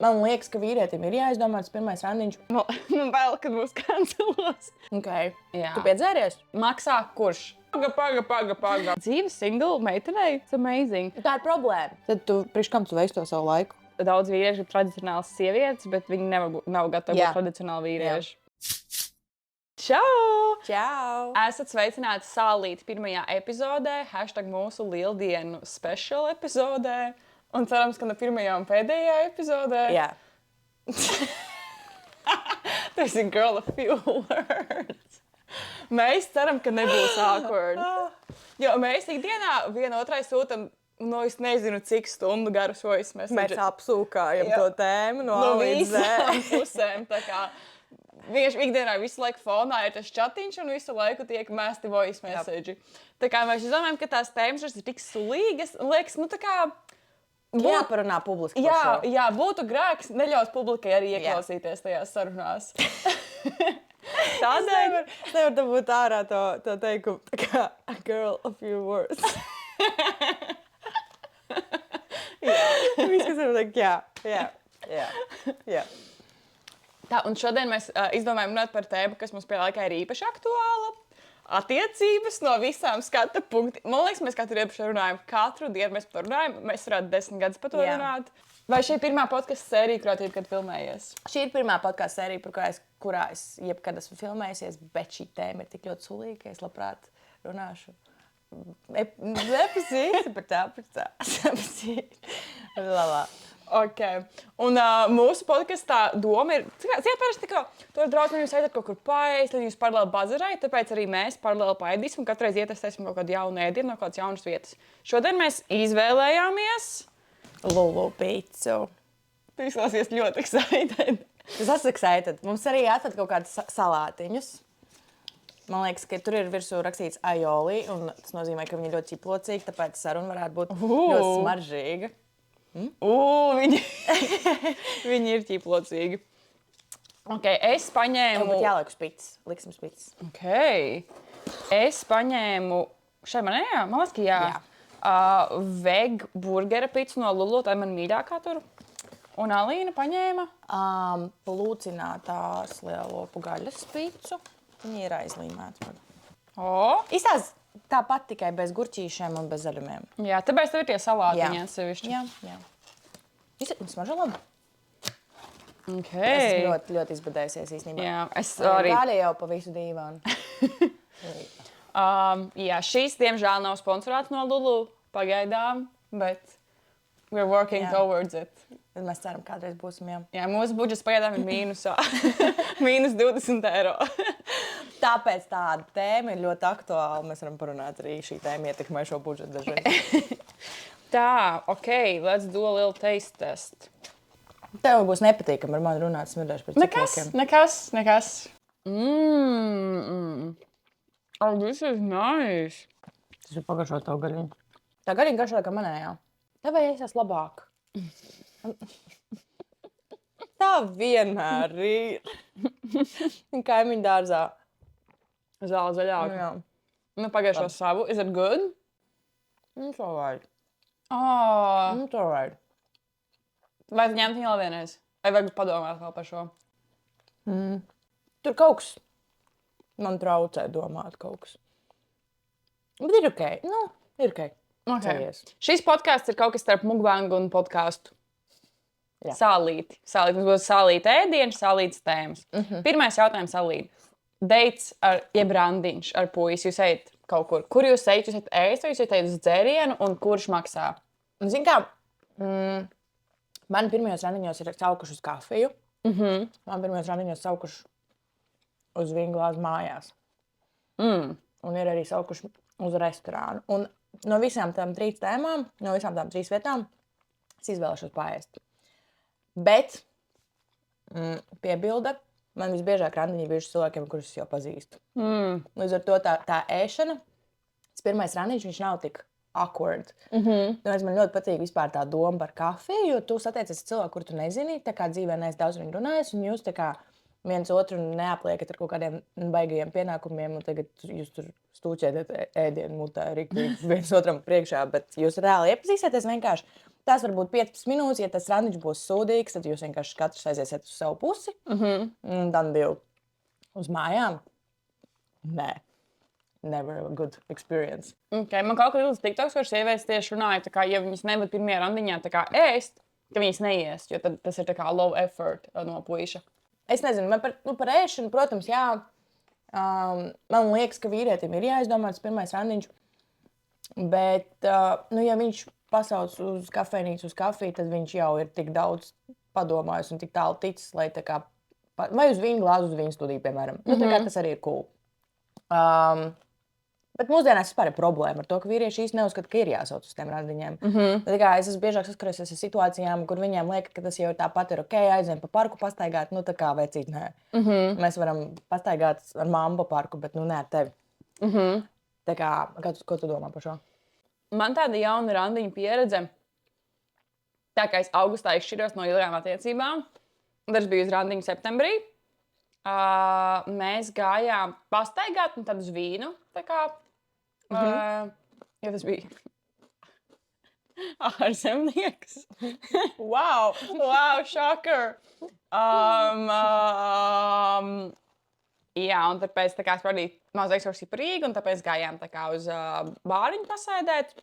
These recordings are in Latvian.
Man liekas, ka vīrietim ir jāizdomā tas pirmais randiņš. Man bail, kad mūs kancelos. Okay. Jā. Tu piedzēries? Maksā kurš? Paga. Dzīve single meitenei. It's amazing. Tā ir problēma. Tad tu, priekš kam tu veiksi to savu laiku? Daudz vīrieši ir tradicionāls sievietes, bet viņi nav gatavi Jā. būt tradicionāli vīrieši. Čau! Čau! Esat sveicināti Sālīti pirmajā epizodē, #mūsu lieldienu special epizodē. Un cerams, ka ne pirmajā un pēdējā epizodē. Jā. Tas ir girl of few words. Mēs ceram, ka nebūs awkward. Jo mēs ikdienā vienotrai sūtam, es nezinu, cik stundu garu voice message. Mēs apsūkājam Jā. to tēmu no No A līdz Z. visām pusēm. Tā kā vienkārši ikdienā visu laiku fonā ir tas chatiņš un visu laiku tiek mēsti voice message. Tā kā mēs domājam, ka tās tēmas ir tik sulīgas. Liekas, tā kā... Jāparunā publiski par šo. Jā, būtu grēks neļaus publikai arī ieklausīties tajās sarunās. Tādēļ Es nevaru dabūt ārā to teikumu, tā kā a girl of few words. Viss, kas var teikt, jā. Tā, un šodien mēs izdomājam runāt par tēmu, kas mums pie laikā ir īpaši aktuāla. Attiecības no visām skatu punktiem. Man liekas, mēs katru iepriekš runājam. Katru dienu mēs par to runājam. Mēs varētu 10 gadus par to runāt. Vai šī ir pirmā podkasta sērija, kurā tu jebkad filmējies? Šī ir pirmā podkāstu sērija, kurā es jebkad esmu filmējusies, bet šī tēma ir tik ļoti sulīga, ka es labprāt runāšu. Epizīt par tā. Labā. Ok. Un mūsu podkastā doma ir, parasti to ar draugiem jūs aiziet kaut kur paēst, tad jūs paralēli bazarējat, tāpēc arī mēs paralēli paēdīsim un katreiz ietestēsim kaut kādu jaunu ēdienu no kādas jaunas vietas. Šodien mēs izvēlējāmies Lulu pīcu. Tu izklausies ļoti excited. Tas esmu excited. Mums arī atved kaut kādus salātiņus. Man liekas, ka tur ir virsū rakstīts aioli, un tas nozīmē, ka viņi ir ļoti ķiplocīgi, tāpēc saruna varētu būt ļoti smaržīga. Viņi ir ķiplocīgi. Ok, es paņēmu... Būtu jāliek uz pīcis. Liksim uz pīcis. Ok. Es paņēmu... Šai manējā? Man liekas, ka jā. Veg burgera picu no Lulu, tā ir man mīļākā tur. Un Alīna paņēma... Plūcinātās lielopu gaļas picu. Viņi ir aizlīmēti. Izstās tāpat tikai bez gurķīšiem un bez zaļumiem. Jā, tāpēc tev ir tie salātiņi atsevišķi. Jā. Viņi smaržo labi. Ok. Es esmu ļoti, ļoti izbadējusies īstenībā. Jā, es arī... Gaļa jau pa visu dīvānu. Jā, šīs, diemžēl, nav sponsorēts no Lulu pagaidām, bet we're working towards it. Tad mēs ceram, kādreiz būsim, jā. Jā, mūsu budžets pagaidām ir mīnusā. Mīnus 20 eiro. Tāpēc tāda tēma ir ļoti aktuāla. Mēs varam parunāt arī šī tēma ietekmē šo budžetu dažreiz. Tā, ok, let's do a little taste test. Tev būs nepatīkami ar mani runāt, smirdēšu par ciklākiem. Nekas. Oh, this is nice. Tas ir pagaršo tavu gaļiņu. Tā gaļiņa garšo kā manējā. Tev ēsās labāk. Tā vienmēr ir. Kaimiņu dārzā. Zāle zaļāka. Jā. Pagājušo savu. Is it good? It's alright. Oh. It's alright. Vai tu ņemt viņu vēl vienreiz? Vai vajag padomāt vēl par šo? Tur kaut kas man traucē domāt kaut kas. Bet ir ok. Ir ok. Ceļies. Šis podcasts ir kaut kas starp mukbangu un podcastu. Jā. Sālīti. Mums būs sālīti ēdieni, sālītas tēmas. Pirmais jautājums Alīna. Dates jeb randiņš ar puisi. Jūs ejat kaut kur. Kur jūs ejat? Jūs ejat ēst vai jūs ejat uz dzērienu un kurš maksā? Zini kā, man pirmajos randiņos ir saukuši uz kafiju. Man pirmajos randiņos saukuši uz vīnu glāzi mājās. Un ir arī saukuši uz restorānu. Un no visām tām 3 tēmām, no visām tām 3 vietām, es izvēlēšos paēst. Bet, piebilde, man visbiežāk randiņi bijuši cilvēkiem, kurus es jau pazīstu. Līdz ar to tā ēšana, tas pirmais randiņš, viņš nav tik awkward. Man ļoti patīk vispār tā doma par kafiju, jo tu satiecies cilvēku, kuru tu nezini, tā kā dzīvē neesi daudz viņu runājis, un jūs tā kā viens otru neapliekat ar kaut kādiem baigajiem pienākumiem, un tagad jūs tur stūķētat ēdienu mutē riktīgi viens otram priekšā, bet jūs reāli iepazīsieties vienkārši. Tas var būt 15 minūtes, ja tas randiņš būs sūdīgs, tad jūs vienkārši katrs aiziesiet uz savu pusi. Un tad bija uz mājām. Nē, never a good experience. Okay, man kaut kā līdz TikToks, kur sievietes tieši runāja, tā kā, ja viņas nevar pirmajā randiņā tā kā ēst, ka viņas neies, jo tad tas ir tā kā low effort no puiša. Es nezinu, man par ēšanu, protams, jā. Man liekas, ka vīrietim ir jāizdomā tas pirmais randiņš. Bet, ja viņš pasauc uz kafejnīcu, uz kafiju, tad viņš jau ir tik daudz padomājis un tik tālu ticis, lai tā kā, vai uz vīnu glāzi, uz vīnu studiju, piemēram. Nu, tā kā tas arī ir cool. Bet mūsdienās vispār ir problēma ar to, ka vīrieši īsti neuzskata, ka ir jāsauc uz tiem randiņiem. Tā kā es esmu biežāk saskaries ar situācijām, kur viņiem liekas, ka tas jau tāpat ir ok, aizvien pa parku pastaigāt, nu tā kā vecīt, nē. Mēs varam pastaigāt ar mammu pa parku, bet nu nē ar tevi. Tā kā, ko tu domā par šo? Man tāda jauna randiņa pieredze, tā kā es augustā izšķiros no ilgām attiecībām, un tas bija uz randiņu septembrī. Mēs gājām pastaigāt un tad uz vīnu, tā kā, jo tas bija ārzemnieks. Wow, shocker! Jā, un tāpēc tā kā es vadīju mazu ekskursiju par Rīgu, un tāpēc gājām tā kā uz bāriņu pasēdēt.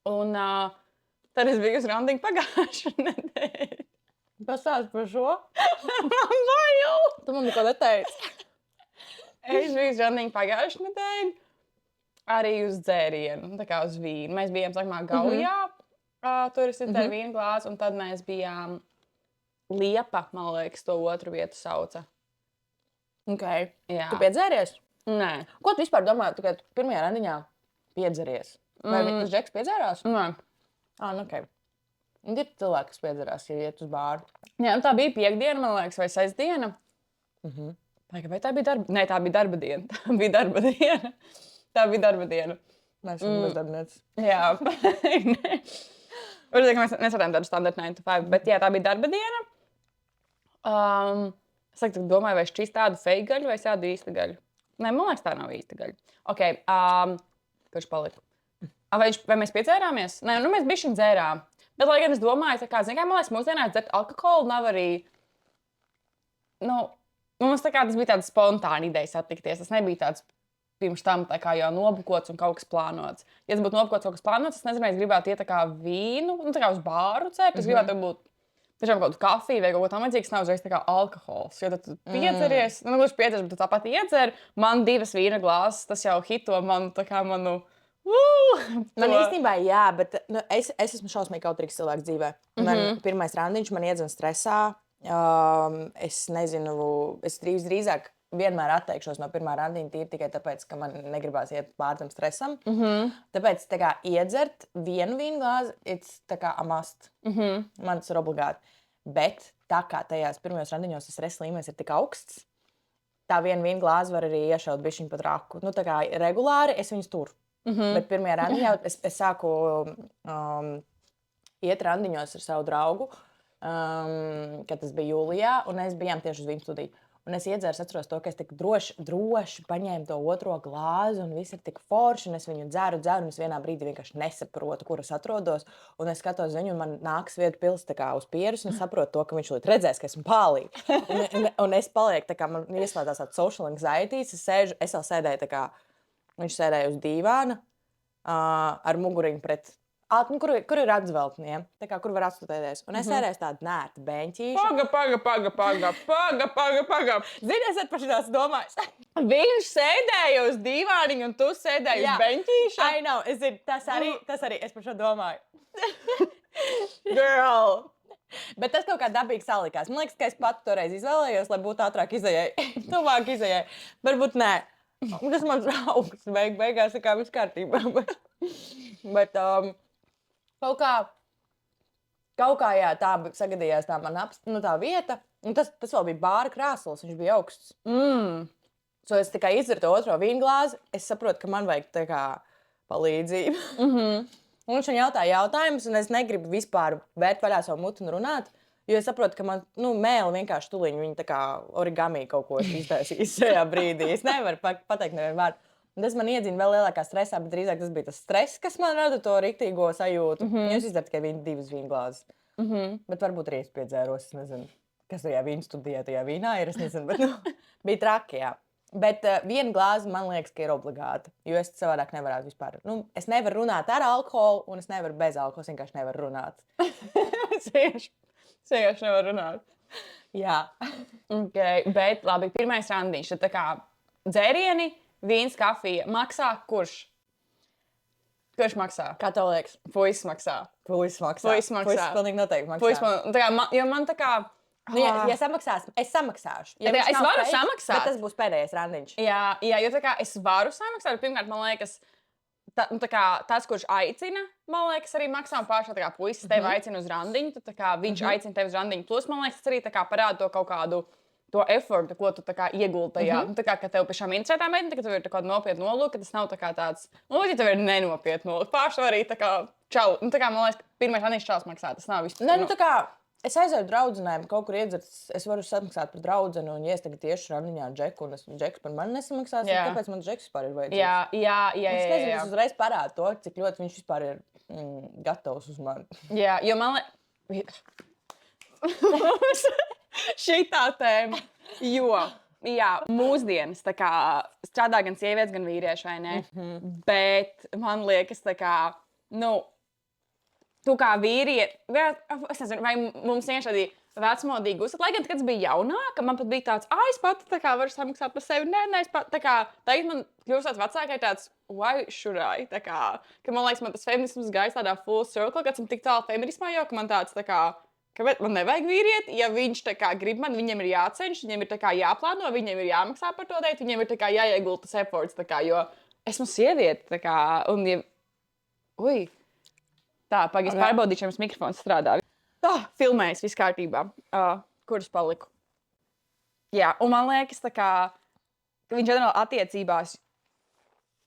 Un tad es biju uz randiņu pagājušā nedēļa. Pastāst par šo? Man bail! Tu man neko neteici. Es biju uz randiņu pagājušā nedēļa, arī uz dzērienu, tā kā uz vīnu. Mēs bijām, sākumā, Gaujā, tur es iztēju vīnu glāzi, un tad mēs bijām Liepa, man liekas, to otru vietu sauca. Okay. Jā. Tu piedzēries? Nē. Ko tu vispār domā, tu kad pirmajā randiņā piedzeries? Vai tas Džeks piedzērās? Nē. Nu ok. Un ir cilvēki, kas piedzerās, ja iet uz bāru. Jā, tā bija piekdiena, man liekas, vai sestdiena. Vai tā bija darba? Nē, tā bija darba diena. Tā bija darba diena. Mēs esam bezdarbnieces. Jā. Varbūt, ka mēs nesaprām tādu standartu 9 to 5, bet jā, tā bija darba diena. Es domāju, vai šķīst tādu fake gaļu vai tādu īstu gaļu. Nē, man liekas, tā nav īsta gaļa. Ok, kurš palika? Vai mēs piedzērāmies? Nē, nu mēs bišķiņ dzērām. Bet, lai gan es domāju, tā kā, man liekas, mūsdienās dzert alkoholu nav arī, mums tā kā tas bija tāds spontāni ideja satikties. Tas nebija tāds pirms tam tā kā jau nobukots un kaut kas plānots. Ja tas būtu nobukots kaut kas plānots, es nezinu, es gribētu iet tā kā vīnu, tā kā uz bāru dzert, es gribētu būt tiešām kaut kādu kafiju vai kaut ko tam vajadzīgs, nav uzreiz tā kā alkohols. Jo tad tu piedzeries, gluži piedzeries, bet tu tāpat iedzer. Man 2 vīna glāzes, tas jau hito manu. Man īstenībā jā, bet es esmu šausmīgi kautrīgs cilvēks dzīvē. Man pirmais randiņš man iedzen stresā. Es nezinu, es drīzāk vienmēr atteikšos no pirmā randiņa tīri tikai tāpēc, ka man negribās iet pār tam stresam. Tāpēc tā kā iedzert vienu vīnu glāzi, it's tā kā a must. Man tas ir obligāti. Bet tā kā tajās pirmajos randiņos tas stresa līmenis ir tik augsts, tā viena vīnu glāzi var arī iešaut bišķiņ pat raku. Nu tā kā regulāri es viņus turu. Bet pirmajā randiņā es sāku iet randiņos ar savu draugu, kad tas bija jūlijā, un mēs bijām tieši uz vīnu studiju. Un es iedzēru, atceros to, ka es tik droši paņēmu to otro glāzi, un viss ir tik forši, un es viņu dzeru, un es vienā brīdī vienkārši nesaprotu, kur es atrodos. Un es skatos viņu, un man nāks vietu pils tā kā uz pierus, un es saprotu to, ka viņš līdz redzēs, ka esmu pālī. Un es palieku, tā kā man ieslēdzās tāds social anxieties, es vēl sēdēju tā kā, viņš sēdēja uz dīvāna ar muguriņu pret... Kur ir atzveltnie, tā kā kur var atstutēties. Un es sēdēju tādu nērtu beņķīšu. Paga. Zini, es par šitās domāju. Viņš sēdēja uz dīvāniņu, un tu sēdēji uz beņķīša? I know, tas arī es par šo domāju. Girl! Bet tas kaut kā dabīgi salikās. Man liekas, ka es pati toreiz izvēlējos, lai būtu ātrāk izējai. Tuvāk izējai. Varbūt nē. Tas mans draugs beigās tā kā viss kārtībā. Bet kaut kā jā, tā sagadījās tā man tā vieta. Un tas vēl bija bāra krēsls, viņš bija augsts. So es tikai izdaru to otro vīnu glāzi, es saprotu, ka man vajag tā kā palīdzību. Un viņš man jautāja jautājumus, un es negribu vispār vērt vaļā savu mutu un runāt. Jo es saprotu, ka man mēli vienkārši tuliņi, viņi tā kā origami kaut ko iztaisīs šajā brīdī. Es nevaru pateikt nevienu vārdu. Un tas man iedzina vēl lielākā stresā, bet drīzāk tas bija tas stress, kas man rada to riktīgo sajūtu. Jūs izdarat tikai 2 vīnglāzes. Bet varbūt arī es piedzēros, es nezinu, kas tajā vīnu studijā, tajā vīnā ir, es nezinu, bet bija traki, jā. Bet viena glāze man liekas, ka ir obligāta, jo es savādāk nevarētu vispār. Es nevaru runāt ar alkoholu, un es nevaru bez alkohola. Es vienkārši nevaru runāt. Es vienkārši nevaru runāt. Jā. Okay, bet labi, pirmais randiņš. Tad tā kā dzērieni, vīns, kafija. Maksā kurš? Kurš maksā? Kā tev liekas? Puisis maksā. Puisis maksā. Puisis maksā. Puisis pilnīgi noteikti maksā. Jo man tā kā... Ja samaksās, es samaksāšu. Ja es varu samaksāt. Bet tas būs pēdējais randiņš. Jā, jo tā kā es varu samaksāt, pirmkārt, man liekas, tas, kurš aicina, man liekas, arī maksā un pāršā tā kā puisis tevi aicina uz randiņu, tad tā kā viņš aicina tevi uz randiņu. Plus, man liekas, tas arī tā kā parāda to kaut kādu to effortu, ko tu tā kā ieguldi tajā. Tā kā, ka tev pašām interesē tā meitene, ka tev ir tā kāda nopietna nolūka, ka tas nav tā kā tāds, ja tev ir nenopietna nolūka. Pāršā arī tā kā čau. Tā kā, man liekas, pirmais randiņš čaus maksā, tas nav viss. Tā kā es aizēju draudzenēm, kaut kur iedzert, es varu samaksāt par draudzeni, un ja es tagad tieši randiņā ar Džeku, un Džeks par mani nesamaksās, tad kāpēc man Džeks vispār ir vajadzīgs? Jā. Es nezinu, tas uzreiz parāda to, cik ļoti viņš vispār ir gatavs uz mani. Jā, jo man liekas... Šitā tēma, jo, jā, mūsdienas, tā kā strādā gan sievietes, gan vīrieši, vai ne? Bet man liekas, tā kā, tu kā vīrieti, es nezinu, vai mums vienkārši tādi vecmodīgi uzskat, lai gan, kad es biju jaunāka, man pat bija tāds, es pati tā kā varu samaksāt par sevi, nē, es pat, tā kā, tagad man kļūst tāds vecākai tāds, why should I, tā kā, ka man liekas, man tas feminisms gājis tādā full circle, kad esam tik tālu feminismā, jo, ka man tāds, tā kā, kāpēc man nevajag vīrieti, ja viņš tā kā grib man, viņam ir jācenš, viņam ir tā kā jāplāno, viņam ir jāmaksā par to deitu, viņam ir tā kā jāiegulda tas efforts, tā kā, jo esmu sieviete, tā kā, un ja, tā, pagaidzi pārbaudīšu, jums mikrofons strādā. Tā, filmējas, viss kārtībā. Kurus paliku? Jā, un man liekas, tā kā, ka viņš ģenerāli attiecībās,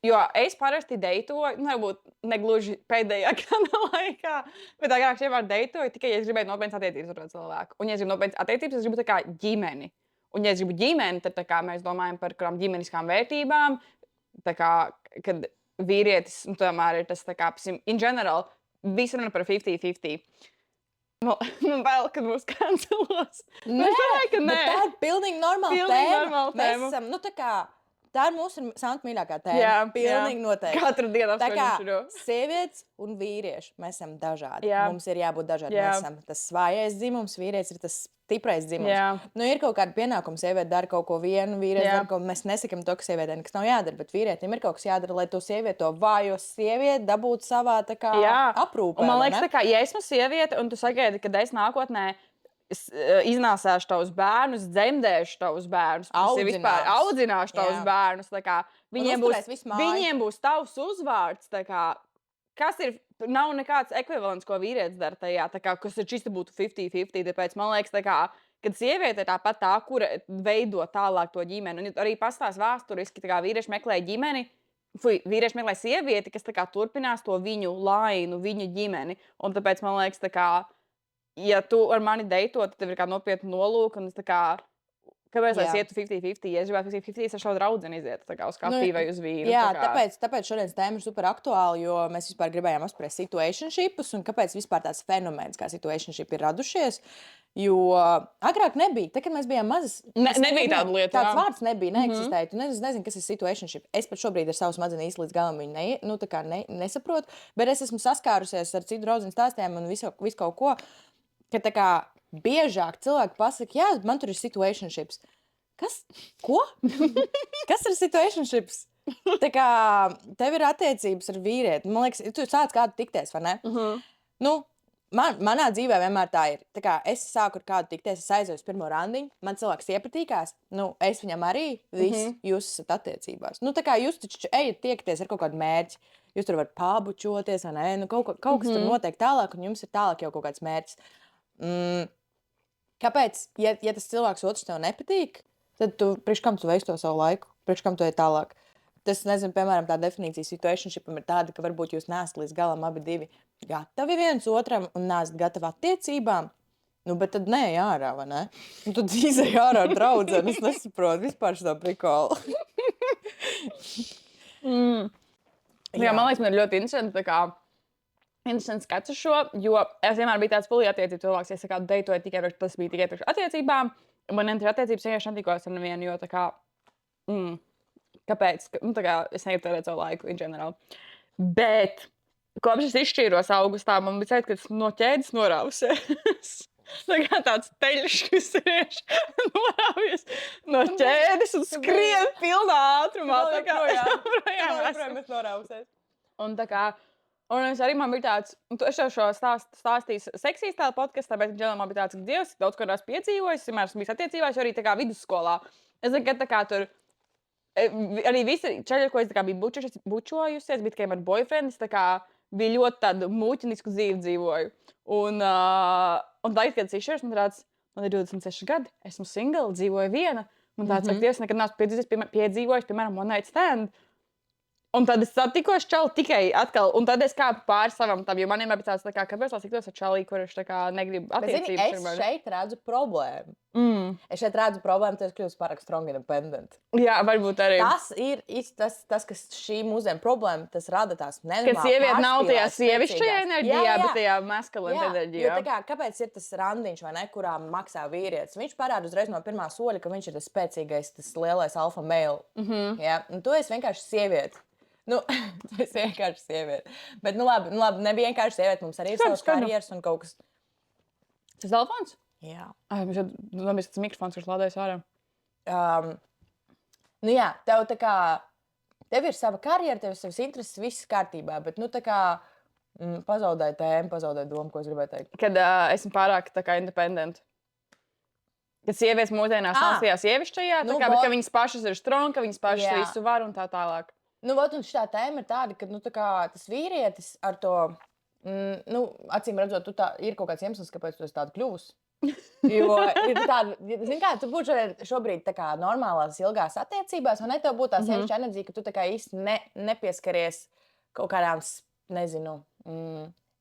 jo es parasti deitoju, varbūt negluži pēdējā gada laikā, bet agrāk vienmēr deitoju tikai, ja es gribēju nopietnas attiecības ar to cilvēku. Un ja es gribu nopietnas attiecības, es gribu tā kā ģimeni. Un ja es gribu ģimeni, tad tā kā mēs domājam par kādām ģimeniskām vērtībām, tā kā, kad vīrietis, tomēr ir tas tā kā, in general, visi runā par 50-50. Man bail, kad mūs kancelos. Nē, tā ir pilnīgi normāla tēma. Mēs esam, tā kā, tā ir mūsu Santa mīļākā tēma. Jā, pilnīgi noteikti. Katru dienu apspriežam šo. Sievietes un vīrieši, mēs esam dažādi. Jā. Mums ir jābūt dažādi. Mēs esam tas svājais dzimums, vīrietis ir tas stiprais dzimums. Jā. Ir kaut kāda pienākuma, sieviete dara kaut ko vienu, vīrietis dara kaut ko. Mēs nesakam to, ka sievietēm nekas nav jādara, bet vīrietim ir kaut kas jādara, lai to sievieti, to vājo sievieti dabūtu savā tā kā aprūpē. Un man liekas, tā kā, ja esmu sieviete un tu sagaidi, kad es nākotnē iznāsāšu tavus bērnus, dzemdēšu tavus bērnus, audzināšu tavus bērnus, tā kā viņiem būs tavs uzvārds, tā kā, kas ir, nav nekāds ekvivalents, ko vīrietis dara tajā, tā kā, kas ir čista būtu 50-50, tāpēc man liekas, tā kā, kad sieviete ir tāpat tā, kura veido tālāk to ģimeni, un arī pastāst vēsturiski, tā kā vīrieši meklē ģimeni, vīrieši meklē sievieti, kas tā kā turpinās to viņu lainu, viņu ģimeni, un tāpēc man liekas, tā kā, ja tu ar mani deitot, tad tev ir kā nopietna nolūka, un es tā kā, kāpēc es ietu 50-50, ja es gribētu 50-50, es ar šo draudzeni izietu, tā kā uz kafiju vai uz vīnu. Jā, tāpēc šodienas tēma ir super aktuāla, jo mēs vispār gribējām apspriest situationshipus, un kāpēc vispār tāds fenomens kā situationship ir radušies, jo agrāk nebija, tad, kad mēs bijām mazas, nebija tāda lieta. Tāds vārds nebija, neeksistēja, tu nezinu, kas ir situationship. Es pat šobrīd ar savu smadzeni īsti līdz galam viņu nesaprotu, bet es esmu saskārusies ar citu draudzeni stāstiem un visu kaut ko, ka tā kā biežāk cilvēki pasaka, jā, man tur ir situationships. Kas? Ko? Kas ir situationships? Tā kā tev ir attiecības ar vīrieti. Man liekas, tu sāc kādu tikties, vai ne? Manā dzīvē vienmēr tā ir. Tā kā es sāku ar kādu tikties, es aizēju uz pirmo randiņu, man cilvēks iepatīkās, es viņam arī, jūs esat attiecībās. Tā kā jūs taču ejat tiekties ar kaut kādu mērķi. Jūs tur varat pabučoties, vai ne? Kaut kas tur notiek tālāk, un jums ir tālāk jau kaut kāds mērķis. Kāpēc, ja tas cilvēks otrs tev nepatīk, tad priekš kam tu veiksi to savu laiku, priekš kam tu ej tālāk? Tas, nezinu, piemēram, tā definīcija situationshipam ir tāda, ka varbūt jūs neesat līdz galam abi divi gatavi viens otram un neesat gatavi attiecībām, Nu, bet tad nē, ārā, vai ne? Un tad izēj ārā ar draudzeni. Es nesaprotu vispār šo prikolu. Jā, man liekas, man ir ļoti interesanti, interesants skats uz šo, jo es vienmēr biju tāds fully attiecību cilvēks, ja es deitoju tikai priekš, tas bija tikai priekš attiecībām. Man ir attiecības vienkārši netikos ar nevienu, jo kāpēc? Es negribu tērēt savu laiku, in general. Bet, kopš es izšķīros augustā, man bija cerēt, ka es no ķēdes norāvusies. Tāds teļš, kas ir norāvies no ķēdes un skrien pilnā ātrumā. Projām es norāvusies. Un es arī man bija tāds, es jau šo stāstīju seksīs tādu podkastā, bet man bija tāds, ka Dievs daudz ko esmu piedzīvojis, vienmēr esmu bijis attiecībās, arī vidusskolā. Es zinu, ka tur arī visi čaļi, ko es biju bučojusies, bija tikai man boyfriends, bija ļoti tādu muļķinisku dzīvi dzīvoju. Un tagad, kad es izšķiros, man ir 26 gadi, esmu single, dzīvoju viena. Man tāds, ka Dievs nekad neesmu piedzīvojis, piemēram, one night stand. Un tad es satikos čali tikai atkal, un tad es kāpu pāri savam tam, jo man vienmēr bija tāds, kāpēc es tiktos ar čali, kurš negrib attiecības. Es šeit redzu problēmu. Es šeit redzu problēmu, tas kļūst pārāk strong independent. Jā, varbūt arī. Tas ir tas kas šī mūsdienu problēma, tas rada tās nenormāli. Kad sieviete nav tajā sievišķajā enerģijā, bet tajā maskulīna enerģijā. Jo kāpēc ir tas randiņš, vai ne, kurā maksā vīrietis? Viņš parāda uzreiz no pirmā soļa, ka viņš ir tas spēcīgais, tas lielais alfa male. Ja? Un tu esi vienkārši sieviete. Nu, tu esi vienkārši sieviete. Bet, labi, nebija vienkārši sieviete. Mums arī ir savas karjeras un kaut kas. Tas telefons? Jā. Labi, tas mikrofons, kurš lādējas ārā. Jā, tev ir sava karjera, tev ir savas intereses, viss kārtībā. Bet, pazaudēju tēmu, pazaudēju domu, ko es gribēju teikt. Kad esmu pārāk independent. Kad sievietes mūsdienās nav tajā sievišķajā, bet viņas pašas ir strong, ka viņas pašas visu var un tā tālāk. Un šī tēma ir tāda, ka tas vīrietis ar to, acīm redzot, ir kaut kāds iemesls, kāpēc tu esi tāda kļūsi. Jo ir tāda, zini kā, tu būtu šobrīd normālās ilgās attiecībās, un ne tev būtu tā sievišķa enerģija, ka tu īsti nepieskaries kaut kādām, nezinu,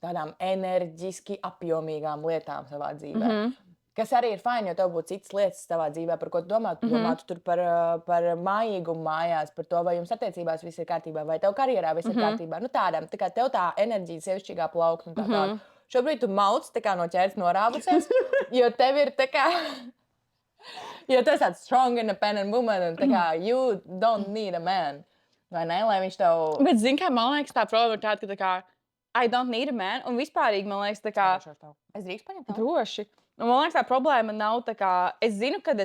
tādām enerģiski apjomīgām lietām savā dzīvē. Kas arī ir fajn, jo tev būtu citas lietas savā dzīvē, par ko tu domā. Tu domā tur par mājīgumu mājās, par to, vai jums attiecībās viss ir kārtībā, vai tev karjerā viss ir kārtībā. Tādām, tev tā enerģija sievišķīgā plaukta un tā. Šobrīd tu mauc no ķēdes norāvusies, jo tev ir jo tu esi tāds strong independent woman un you don't need a man. Vai ne, lai viņš tev... Bet zini kā, man liekas, tā problēma ir tāda, ka I don't need a man, un vispārīgi, man liekas, Es drīkst paņemt tavu? Droši. Un man liekas, tā problēma nav es zinu, kad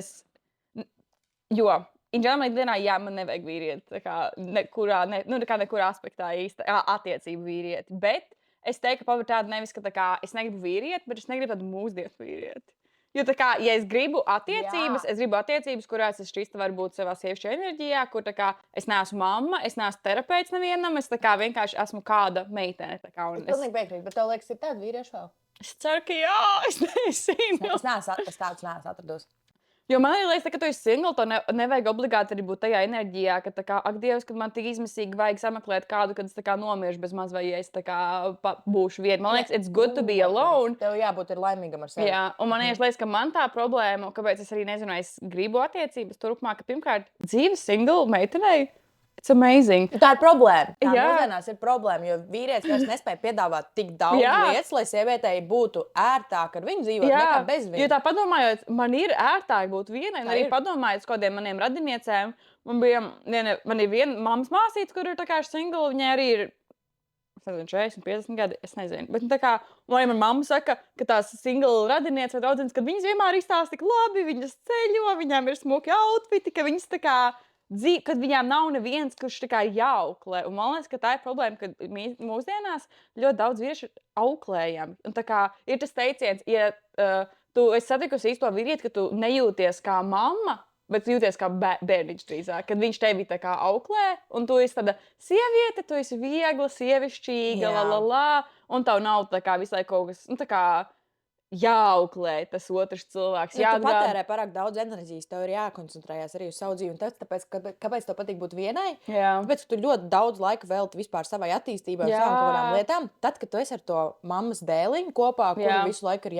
jo, inģēlmēji dienā, jā, man nevajag vīrieti, nekurā aspektā īsti attiecību vīrieti, bet es teiktu, ka pavadu tādu nevis, ka es negribu vīrieti, bet es negribu tādu mūsdienu vīrieti. Jo ja es gribu attiecības, kurās es šķīstu varbūt savā sievišķajā enerģijā, kur es neesmu mamma, es neesmu terapeits nevienam, es vienkārši esmu kāda meitene. Es pilnīgi piekrītu, bet tev liekas, ir tāda vīrieša vēl? Es ceru, ka jā, es nezinu. Es tādus neesmu atradusi. Jo man liekas, ka tu esi single, to nevajag obligāti arī būt tajā enerģijā, ka ak, Dievs, kad man tik izmisīgi vajag sameklēt kādu, kad es nomiršu bez maz, vai ja es būšu viena. Man liekas, it's good to be alone. Tev jābūt laimīgam ar sevi. Jā, un man liekas, ka man tā problēma, kāpēc es arī nezinu, es gribu attiecības turpmāk, ka pirmkārt dzīve single meitenei. It's amazing. Tā ir problēma. Mūsdienās ir problēma, jo vīrietis vairs nespēja piedāvāt tik daudz lietas, lai sievietei būtu ērtāk ar viņu dzīvot nekā bez viņa. Jo tā padomājot, man ir ērtāk būt vienai, un arī padomājot kādiem maniem radiniecēm. Man ir viena mammas māsīca, kur ir single, viņai arī ir 40, 50 gadi, es nezinu. Bet man mamma saka, ka tās single radiniece vai draudzenes, kad viņas vienmēr izstāsta tik labi, viņas ceļo, viņām ir smuki outfiti, ka viņas kad viņām nav neviens, kurš jauklē. Un man liekas, ka tā ir problēma, ka mūsdienās ļoti daudz vīriešu ir auklējami. Un ir tas teiciens, ja tu esi satikusi īsto vīrieti, ka tu nejūties kā mamma, bet jūties kā bērniņš drīzāk, kad viņš tevi auklē, un tu esi tāda sieviete, tu esi viegla, sievišķīga, un tev nav visu laiku kaut kas, jāauklē tas otrs cilvēks. Nu, tu patērē pārāk daudz enerģijas, tev ir jākoncentrējas arī uz savu dzīvi. Tāpēc, kāpēc tev patīk būt vienai? Jā. Tāpēc, ka tu ļoti daudz laika veltīji vispār savai attīstībai un savām kaut kādām lietām. Tad, kad tu esi ar to mammas dēliņu kopā, kuru visu laiku ir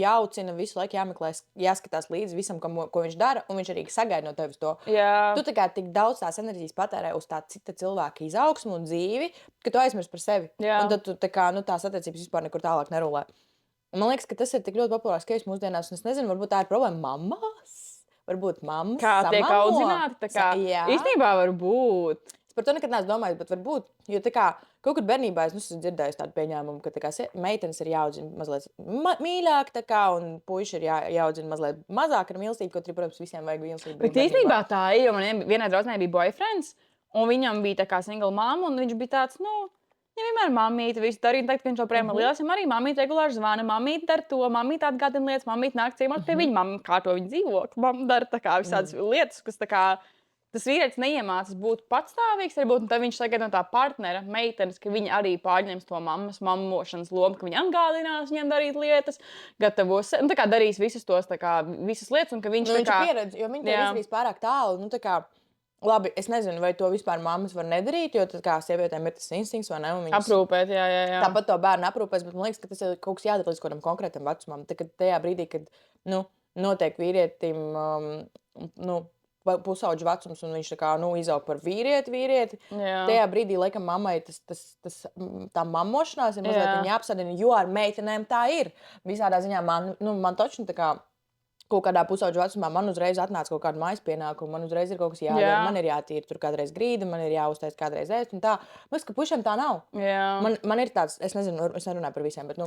jāucina, visu laiku jāmeklē, jāskatās līdzi visam, ko viņš dara, un viņš arī sagaida no tevis to. Tu tā kā tik daudz tās enerģijas patērē uz tā cita cilvēka izaugsmu un dzīvi, ka tu aizmirsti par sevi. Un tad tu tā kā, tās attiecības vispār nekur tālāk nerulē. Man liekas, ka tas ir tik ļoti populārs skejs mūsdienās, un es nezinu, varbūt tā ir problēma mammās. Varbūt mammas kā tiek samamo. audzināti, tā kā īstenībā var būt. Es par to nekad neesmu domājis, bet varbūt, jo tā kā kaut kad bērnībā es esmu dzirdējis tādu pieņēmumu, ka tā kā meitenes ir jāaudzina mazliet mīļāk, tā kā, un puiši ir jāaudzina mazliet mazāk ar mīlestību, kaut arī, protams, visiem vajag mīlestību. Bet īstenībā tā ir, jo man vienai draudzenei bija boyfriends, un viņam bija tā kā single mama, un viņš bija tāds, ja vienmēr mammīte visu darīja, tad viņš joprojām ir liels, arī mammīte regulāri zvana, mammīte dara to, mammīte atgādina lietas, mammīte nāk ciemos pie viņa, mammīte kārto viņa dzīvokli, mammīte dara tā kā visādas lietas, kas tā kā tas vīrietis neiemācās būt patstāvīgs, varbūt, un tad viņš sagaida no tā partnera, meitenes, ka viņa arī pārņems to mammošanas lomu, ka viņa atgādinās viņam darīt lietas, gatavos, tā kā darīs visas lietas, un ka viņš tā kā... pieredz, jo viņi to izdarīs pārāk tālu, tā kā... Labi, es nezinu, vai to vispār mammas var nedarīt, jo tas kā sievietēm ir tas instinkts, vai ne? Aprūpēt, jā. Tāpat to bērnu aprūpēs, bet man liekas, ka tas ir kaut kas jādara līdz kādam konkrētam vecumam. Tajā brīdī, kad notiek vīrietim pusauģu vecums un viņš tā kā izaug par vīrieti, tajā brīdī, laikam, mammai tā mammošanās ir mazliet jāapsadina, jo ar meitenēm tā ir. Visādā ziņā man taču tā kā kaut kādā pusauģu vecumā man uzreiz atnāca kaut kāda mājas pienākuma, man uzreiz ir kaut kas jādara, man ir jātīra tur kādreiz grīda, man ir jāuztais kādreiz ēst un tā. Man liekas, ka pušiem tā nav. Man ir tāds, es nezinu, es nerunāju par visiem, bet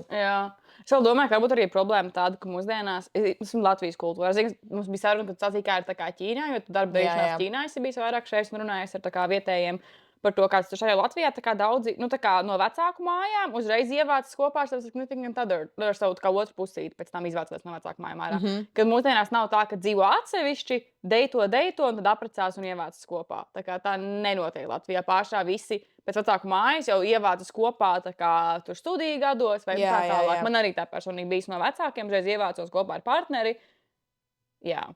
Es vēl domāju, ka varbūt arī problēma tāda, ka mūsdienās, esmu Latvijas kultūra, mums bija saruna, ka sacīja, kā ir tā kā Ķīnā, jo tu darba darīšanās Ķīnā esi bijis vairāk šeit un runājis ar tā kā vietējiem par to, kāds tur šajā Latvijā, tā kā daudzi, tā kā no vecāku mājām uzreiz ievācas kopā ar savu significant other, ar savu kā otru pusīti, pēc tam izvācās no vecāku mājām ārā. Kad mūsdienās nav tā, ka dzīvo atsevišķi, deito, un tad apprecās un ievācas kopā. Tā kā tā nenotiek Latvijā. Pāršā visi pēc vecāku mājas jau ievācas kopā, tā kā tur studiju gados vai tā tālāk. Man arī tā personīgi bijis no vecākiem, reiz ievācos kopā ar partneri. Jā.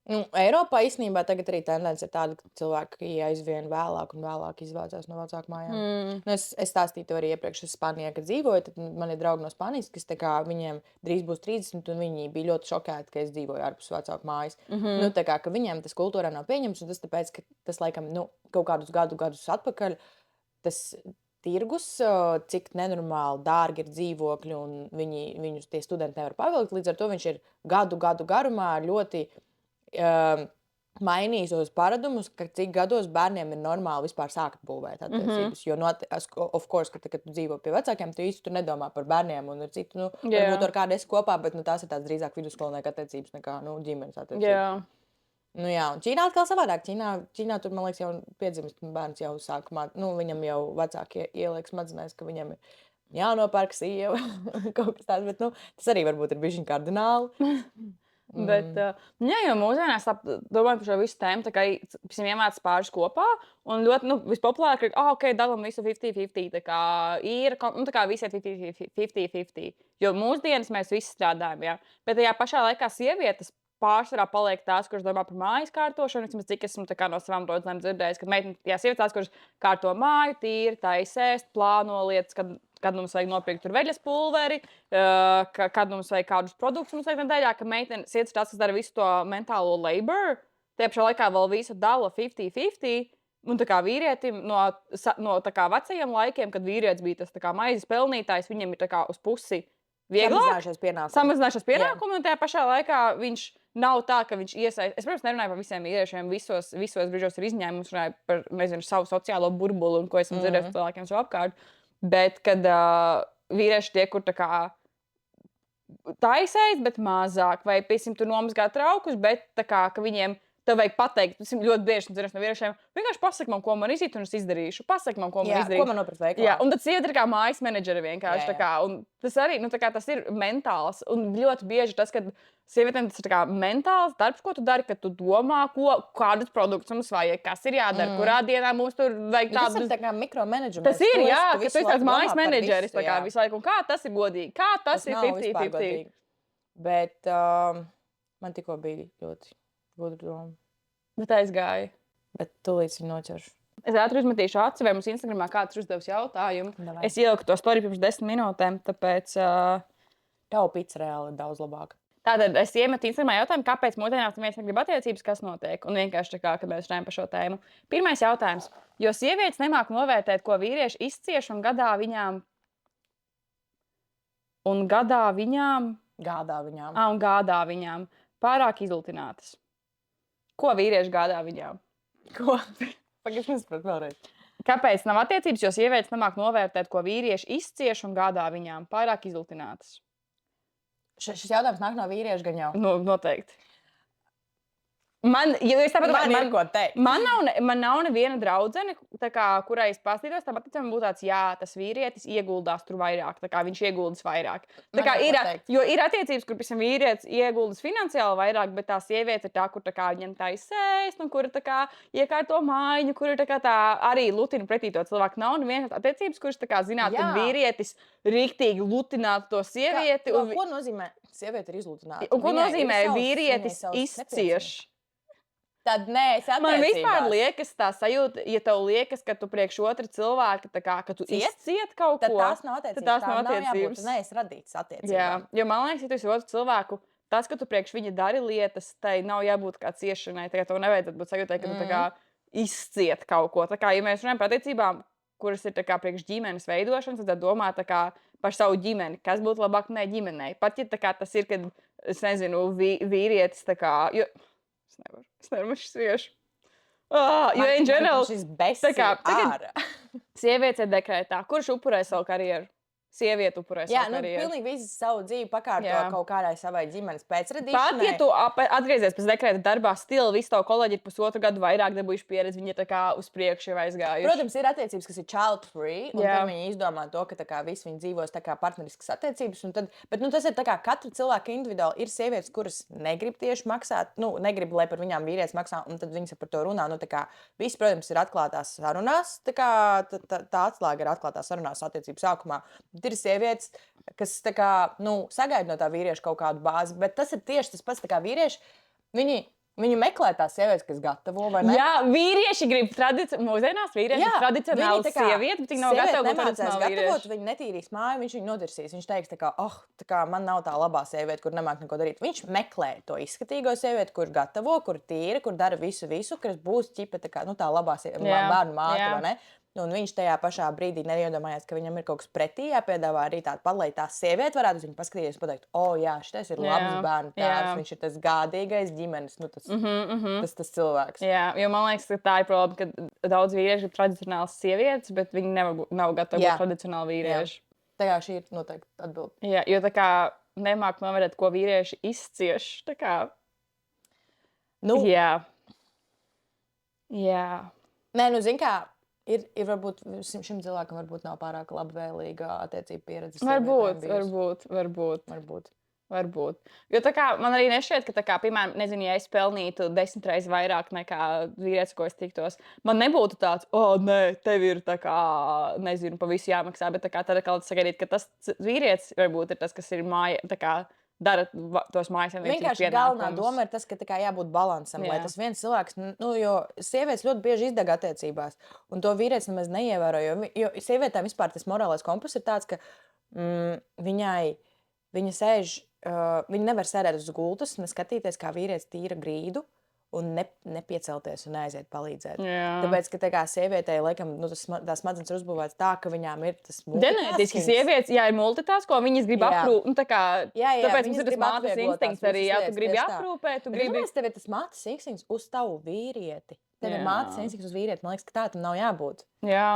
Eiropā īstenībā tagad arī tendence ir tāda, ka cilvēki aizvien vēlāk un vēlāk izvācās no vecāku mājām. Es stāstīju to arī iepriekš, es Spānijā, kad dzīvoju, tad man ir draugi no Spānijas, kas tā kā viņiem drīz būs 30, un viņi bija ļoti šokēti, ka es dzīvoju ārpus vecāku mājas. Tā kā, ka viņiem tas kultūrā nav pieņems, un tas tāpēc, ka tas laikam, kaut kādus gadus atpakaļ, tas tirgus, cik nenormāli dārgi ir dzīvokļi, un viņus tie studenti nevar pavilkt, līdz ar to viņš ir gadu garumā ļoti mainījis tos paradumus, ka cik gados bērniem ir normāli vispār sākt būvēt attiecības. Jo, of course, kad tu dzīvo pie vecākiem, tu īsti nedomā par bērniem un ir citu, varbūt ar kādu esi kopā, bet tās ir tās drīzāk vidusskolnieku attiecības nekā ģimenes attiecības. Un Ķīnā atkal savādāk. Ķīnā tur, man liekas, jau piedzimst bērns jau sākumā, viņam jau vecāki ieliek smadzenēs, ka viņam ir jānopērk sieva, kaut kas tāds, bet tas arī varbūt ir bišķiņ kardināli. Bet, jo mūsdienās domājam par šo visu tēmu, tā kā visiem iemācās pāris kopā, un ļoti, vispopulārāk ir, dalam visu 50-50, tā kā ir, tā kā visi ir 50-50, jo mūsdienas mēs visi strādājam, jā. Bet tajā pašā laikā sievietes pārsvarā paliek tās, kuras domā par mājas kārtošanu, vismaz cik esmu tā kā no savām draudzenēm dzirdējis, ka sievietes tās, kuras kārto māju, tīri, taisa ēst, plāno lietas, kad mums vajag nopirkt tur veļas pulveri, kad mums vajag kādus produktus mums vajag nedēļā, ka sievietes tās, kas dara visu to mentālo labor, tie pašā laikā vēl visu dala 50-50, un tā kā vīrietim no tā kā vecajiem laikiem, kad vīrietis bija tas tā kā maizes pelnītājs, viņam ir tā kā uz pusi vieglāk. Samazinājušies pienākumi, un tajā pašā laikā viņš nav tā, ka viņš iesaist. Es, protams, nerunāju par visiem vīriešiem, visos brīžos ir izņēmums, runāju par, savu sociālo burbuli un ko esmu dzirdējis cilvēkiem savu apkārt. Bet, kad vīrieši tie, kur tā kā taisējas, bet mazāk, vai, piemēram, tur nomazgā traukus, bet tā kā, ka viņiem tev vajag pateikt, tas ir ļoti bieži no vīriešiem. Vienkārši pasaki man, ko man izdarīt, un es izdarīšu. Pasaki man, ko man izdarīt. Ko man nopirkt veiklā. Jā, un tad sieviete ir kā mājas menedžere vienkārši. Jā. Tā kā, un tas arī, tas ir mentāls. Un ļoti bieži tas, kad sievietēm tas ir kā mentāls darbs, ko tu dari, kad tu domā, kādus produktus mums vajag, kas ir jādara, kurā dienā mums tur vajag tādu. Tas ir tā kā mikromanagements. Tas ir, jā, ka tu esi tāds mājas menedžeris, tā kā visu laiku. Un kā tas ir godīgi? Kā tas ir 50-50? Bet man tikko bija ļoti gudra doma. Bet aizgāja. Bet tūlīt viņu noķeršu. Es ātri uzmetīšu aci, vai mums Instagramā kāds uzdevis jautājumu. Davai. Es ieliku to story pirms 10 minūtēm, tāpēc... Tava pizza reāli ir daudz labāka. Tātad es iemetu Instagramā jautājumu, kāpēc mūsdienās neviens negrib attiecības, kas notiek. Un vienkārši tā kā, kad mēs runājam par šo tēmu. Pirmais jautājums. Jo sievietes nemāk novērtēt, ko vīrieši izcieš un gadā viņām... Gādā viņām. Pārāk izlutinātas. Ko vīrieši gādā viņām? Ko? Pagaidzi, nesapratu vēlreiz. Kāpēc nav attiecības, jo sievietes nemāk novērtēt, ko vīrieši izcieš un gādā viņām? Pārāk izlutinātas. Šis jautājums nāk no vīrieša gan jau. Noteikti. Man ir ko teikt. Man nav neviena draudzene, kurai es pastītos, tam attiecībā būtu tāds, jā, tas vīrietis ieguldās tur vairāk, tā kā viņš ieguldas vairāk. Jo ir attiecības, kur, piemēram, vīrietis ieguldas finansiāli vairāk, bet tā sieviete ir tā, kur tā kā viņam taisēs, un kur tā kā iekārto mājiņu, kur ir tā kā tā arī lutina pretī to cilvēku. Nav nevienas attiecības, kuras tā kā zināt, ka vīrietis riktīgi lutinātu to sievieti. Ko nozīmē sieviete ir izlutināta? Un ko nozīmē vīrietis izcieš? Tad nē, es attiecībās. Man vispār liekas tā sajūta, ja tev liekas, ka tu priekš otra cilvēka, tā kā, ka tu izciet kaut ko. Tad tās nav attiecības. Tās nav attiecības. Tu neesi radīts attiecībām. Jā, jo man liekas, ja tu esi otru cilvēku, tas, ka tu priekš viņa dari lietas, tai nav jābūt kā ciešanai. Tā kā tev nevajadzētu būt sajūtai, ka tu tā kā izciet kaut ko. Tā kā, ja mēs runājam par attiecībām, kuras ir tā kā priekš ģimenes veidošanas, tad domā tā kā par savu ģimeni, kas būtu labāk ne ģimenei. Pat ja tā kā tas ir, kad, es nezinu, vīrietis tā kā... Es nevaru šis viešu. Jo, in general, tā kā sievietes ir dekrētā. Kurš upurē savu karjeru? Sieviete upurē savu karjeru. Jā, pilnīgi visu savu dzīvi pakārto kaut kādai savai ģimenes pēcradīšanai. Pat, ja tu atgriezies pēc dekrēta darbā, stili, visi tavu kolēģi ir pusotru gadu vairāk dabūjuši pieredzi, viņi ir tā kā uz priekšu jau aizgājuši. Protams, ir attiecības, kas ir child free, un tad viņi izdomā to, ka tā kā visi viņi dzīvos tā kā partneriskas attiecības, un tad, bet tas ir tā kā katra cilvēka individuāli. Ir sievietes, kuras negrib tieši maksāt, negrib, lai par viņām vīrietis maksā, un tad viņas par to runā. Tā kā viss, protams, ir atklātās sarunās, tā kā tā atslēga ir atklātās sarunās attiecību sākumā. Ir sievietes, kas tā kā, sagaida no tā vīrieša kaut kādu bāzi, bet tas ir tieši tas pats, tā kā vīrieši, viņi meklē tās sievietes, kas gatavo, vai ne? Jā, vīrieši grib mūsdienās tradicionāli sievieti, bet viņi nav gatavi būt tradicionāli vīrieši. Viņi netīrīs māju, viņš viņu notirsīs. Viņš teiks tā kā man nav tā labā sieviete, kur nemāk neko darīt. Viņš meklē to izskatīgo sievieti, kur gatavo, kur tīra, kur dara visu, kas būs ķipa tā kā, tā labā bērnu māte, vai ne? Un viņš tajā pašā brīdī neiedomājās, ka viņam ir kaut kas pretī jāpiedāvā arī tādu pat, lai tā sieviete varētu uz viņu paskatīties un pateikt, jā, šis ir labs bērnu tēvs, viņš ir tas gādīgais ģimenes, tas cilvēks. Jā, jo man liekas, ka tā ir problēma, ka daudz vīrieši ir tradicionāls sievietes, bet viņi nav gatavi būt tradicionāli vīrieši. Tā kā šī ir noteikti atbilde. Jā, jo tā kā nemāk novērtēt, ko vīrieši izcieš, tā kā... Jā. Nē, zin kā, Ir varbūt šim cilvēkam nav pārāk labvēlīga attiecība pieredze. Varbūt. Jo tā kā man arī nešķiet, ka tā kā, piemēram, nezinu, ja es pelnītu 10 reizes vairāk nekā vīrietis, ko es tiktos, man nebūtu tāds, nē, tev ir tā kā, nezinu, pa visu jāmaksā, bet tā kā tad atkal sagaidīt, ka tas vīrietis varbūt ir tas, kas ir māja, tā kā dara tos mājasēmniecības pienākumus. Vienkārši galvenā doma ir tas, ka tā kā jābūt balansam, lai tas viens cilvēks, jo sievietes ļoti bieži izdeg attiecībās, un to vīrietis nemaz neievēro, jo sievietēm vispār tas morālais kompas ir tāds, ka viņa sēž, viņa nevar sēdēt uz gultas un skatīties, kā vīrietis tīra grīdu, un nepiecelties un neaiziet palīdzēt. Tāpēc, ka tā kā sievietei, laikam, tās smadzenes ir uzbūvētas tā, ka viņām ir tas ģenētiski sievietes, ir multitasko, viņas grib aprūpēt, tā kā, tāpēc mums ir tas mātes instinkts arī, tu gribi aprūpēt, tu gribi... Tev ir tas mātes instinkts uz tavu vīrieti. Tev ir mātes instinkts uz vīrieti, man liekas, ka tā tam nav jābūt. Jā.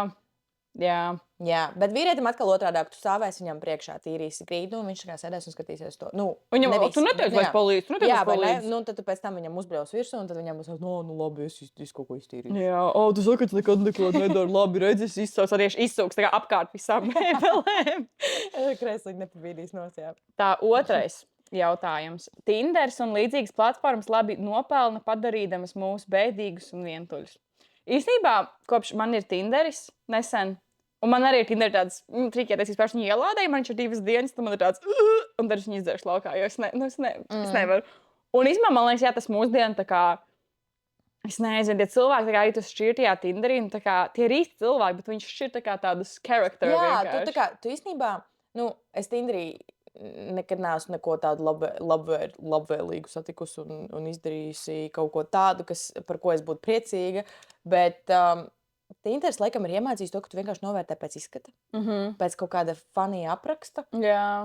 Jā. Jā, bet vīrietim atkal otrādāk, tu stāvēsi viņam priekšā, tīrīsi grīdu, un viņš tā kā sēdēs un skatīsies to. Nu, Viņam, tu neteici, vai es palīdzu, jā, vai ne? Nu, tad tu pēc tam viņam uzbrauc virsū, un tad viņam būs, nu labi, es kaut ko iztīrīšu. Jā, tu saki, ka tu nekad neko nedari, labi, redzi, es izsauks, arī izsauks tā kā apkārt visām mēbelēm. Kreslīgi nepabīdīs nos, jā. Tā otrais jautājums. Tinders un līdzīgas platformas labi nopelna, padarīdamas mūs bēdīgus un vientuļus. Īstenībā, kopš man ir Tinderis nesen, un man arī ir Tinder tāds trikieties, vispār viņu ielādēju, man viņš ir 2 dienas, tad man ir tāds, un tad viņu izdzēšu laukā, jo es nevaru. Un īstenībā, man liekas, jā, tas mūsdienu tā kā, es nezinu, tie cilvēki, tā kā arī tu šķir tajā Tinderī, un tā kā, tie ir īsti cilvēki, bet viņš šķir tā kā tādus charakteru vienkārši. Jā, tu tā kā, tu īstenībā, nu, es Tinderī nekad neesmu neko tādu labvēlīgu satikusi un izdarījusi kaut ko tādu, par ko es būtu priecīga, bet Tinders laikam ir iemācījis to, ka tu vienkārši novērtē pēc izskata, pēc kaut kāda funny apraksta,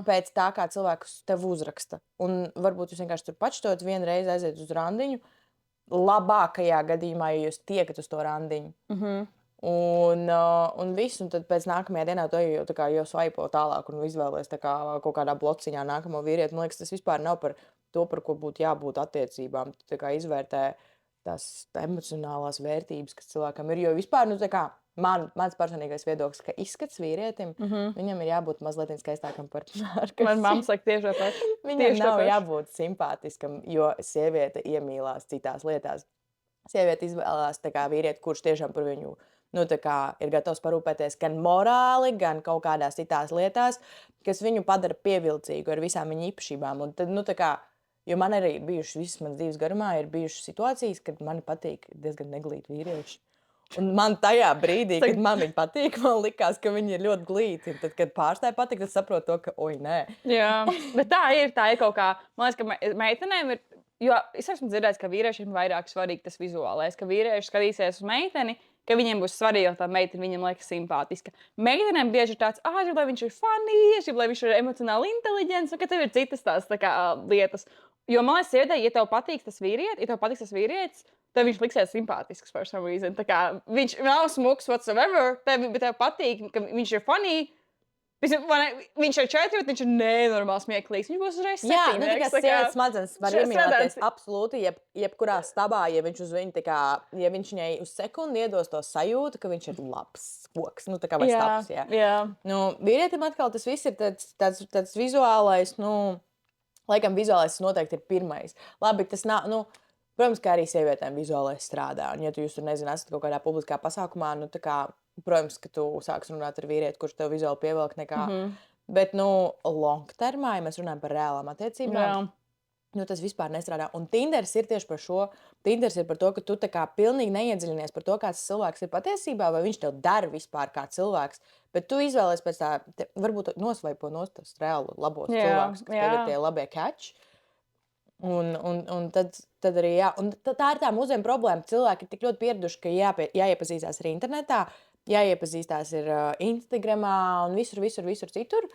pēc tā, kā cilvēks tev uzraksta. Un varbūt jūs vienkārši tur pačtot vienu reizi aiziet uz randiņu, labākajā gadījumā, ja jūs tiekat uz to randiņu. Un viss, un tad pēc nākamajā dienā tu jau tā kā jau svaipo tālāk un izvēlies tā kā kaut kādā blociņā nākamo vīrieti. Man liekas, tas vispār nav par to, par ko būtu jābūt attiecībām. Tu tā kā izvērtē tās emocionālās vērtības, kas cilvēkam ir. Jo vispār, nu tā kā mans personīgais viedoklis, ka izskats vīrietim, viņam ir jābūt mazliet skaistākam par pārkas. Man mamma saka tieši tāpat. Viņam nav jābūt simpātiskam, jo sieviete iemīlās citās lietās. Sieviete izvēlās tā kā vīrieti, kurš tiešām par viņu nu, tā kā ir gatavs parūpēties gan morāli, gan kaut kādās citās lietās, kas viņu padara pievilcīgu ar visām viņa īpašībām. Un tad, nu, tā kā, jo man arī ir bijušas, visas manas dzīves garumā, ir bijušas situācijas, kad man patīk diezgan neglīti vīrieši. Un man tajā brīdī, kad man viņi patīk, man likās, ka viņi ir ļoti glīti. Tad, kad pārstāja patikt, tad saprotu to, ka, oi, nē. Jā, bet tā ir kaut kā, man liekas, ka meitenēm ir, jo es esmu dzirdējis, ka vīriešiem vairāk svarīgi tas vizuālais, ka vīrieši skatīsies uz meiteni, ka viņiem būs svarīgi, jo tā meitene viņam liekas simpātiska. Meitenēm bieži ir tāds, es gribu, lai viņš ir funny, es gribu, lai viņš ir emocionāli inteliģents, un ka tev ir citas tās tā kā lietas. Jo man liekas, sievietei, ja tev patīk tas vīrietis, tad viņš liksies simpātisks par some reason. Tā kā viņš nav smuks whatsoever, bet tev patīk, ka viņš ir funny. Viņš ir 4, bet viņš ir nenormāli smieklīgs. Viņš būs uzreiz 7. Jā, nu tā kā sievietes smadzenes var iemīlēties absolūti jebkurā stabā, ja viņš uz viņu tā kā, ja viņš viņai uz sekundi iedos to sajūtu, ka viņš ir labs koks, nu tā kā vai stabs, jā. Nu, vīrietim atkal tas viss ir tāds vizuālais, nu, laikam vizuālais noteikti ir pirmais. Labi, tas nav, nu, protams, ka arī sievietēm vizuālais strādā, un ja tu jūs tur nezinu, esat kaut kādā publiskā pasākumā, nu tā kā, protams, ka tu sāksi runāt ar vīrieti, kurš tev vizuāli pievelk nekā. Bet, nu, long-termā, ja mēs runājam par reālām attiecībām, nu, tas vispār nestrādā. Un Tinders ir tieši par šo. Tinders ir par to, ka tu tā kā pilnīgi neiedziļinies par to, kāds cilvēks ir patiesībā, vai viņš tev dara vispār kā cilvēks. Bet tu izvēlies pēc tā, varbūt nosvaipo nost tos reāli labos cilvēkus, kas tev ir tie labie catch. Un tad arī, jā. Un tā ir tā mūsdienu problēma. Cilvēki ir tik ļoti pieraduši, ka jāiepazīstās arī internetā, jāiepazīstās ir Instagramā un visur citur.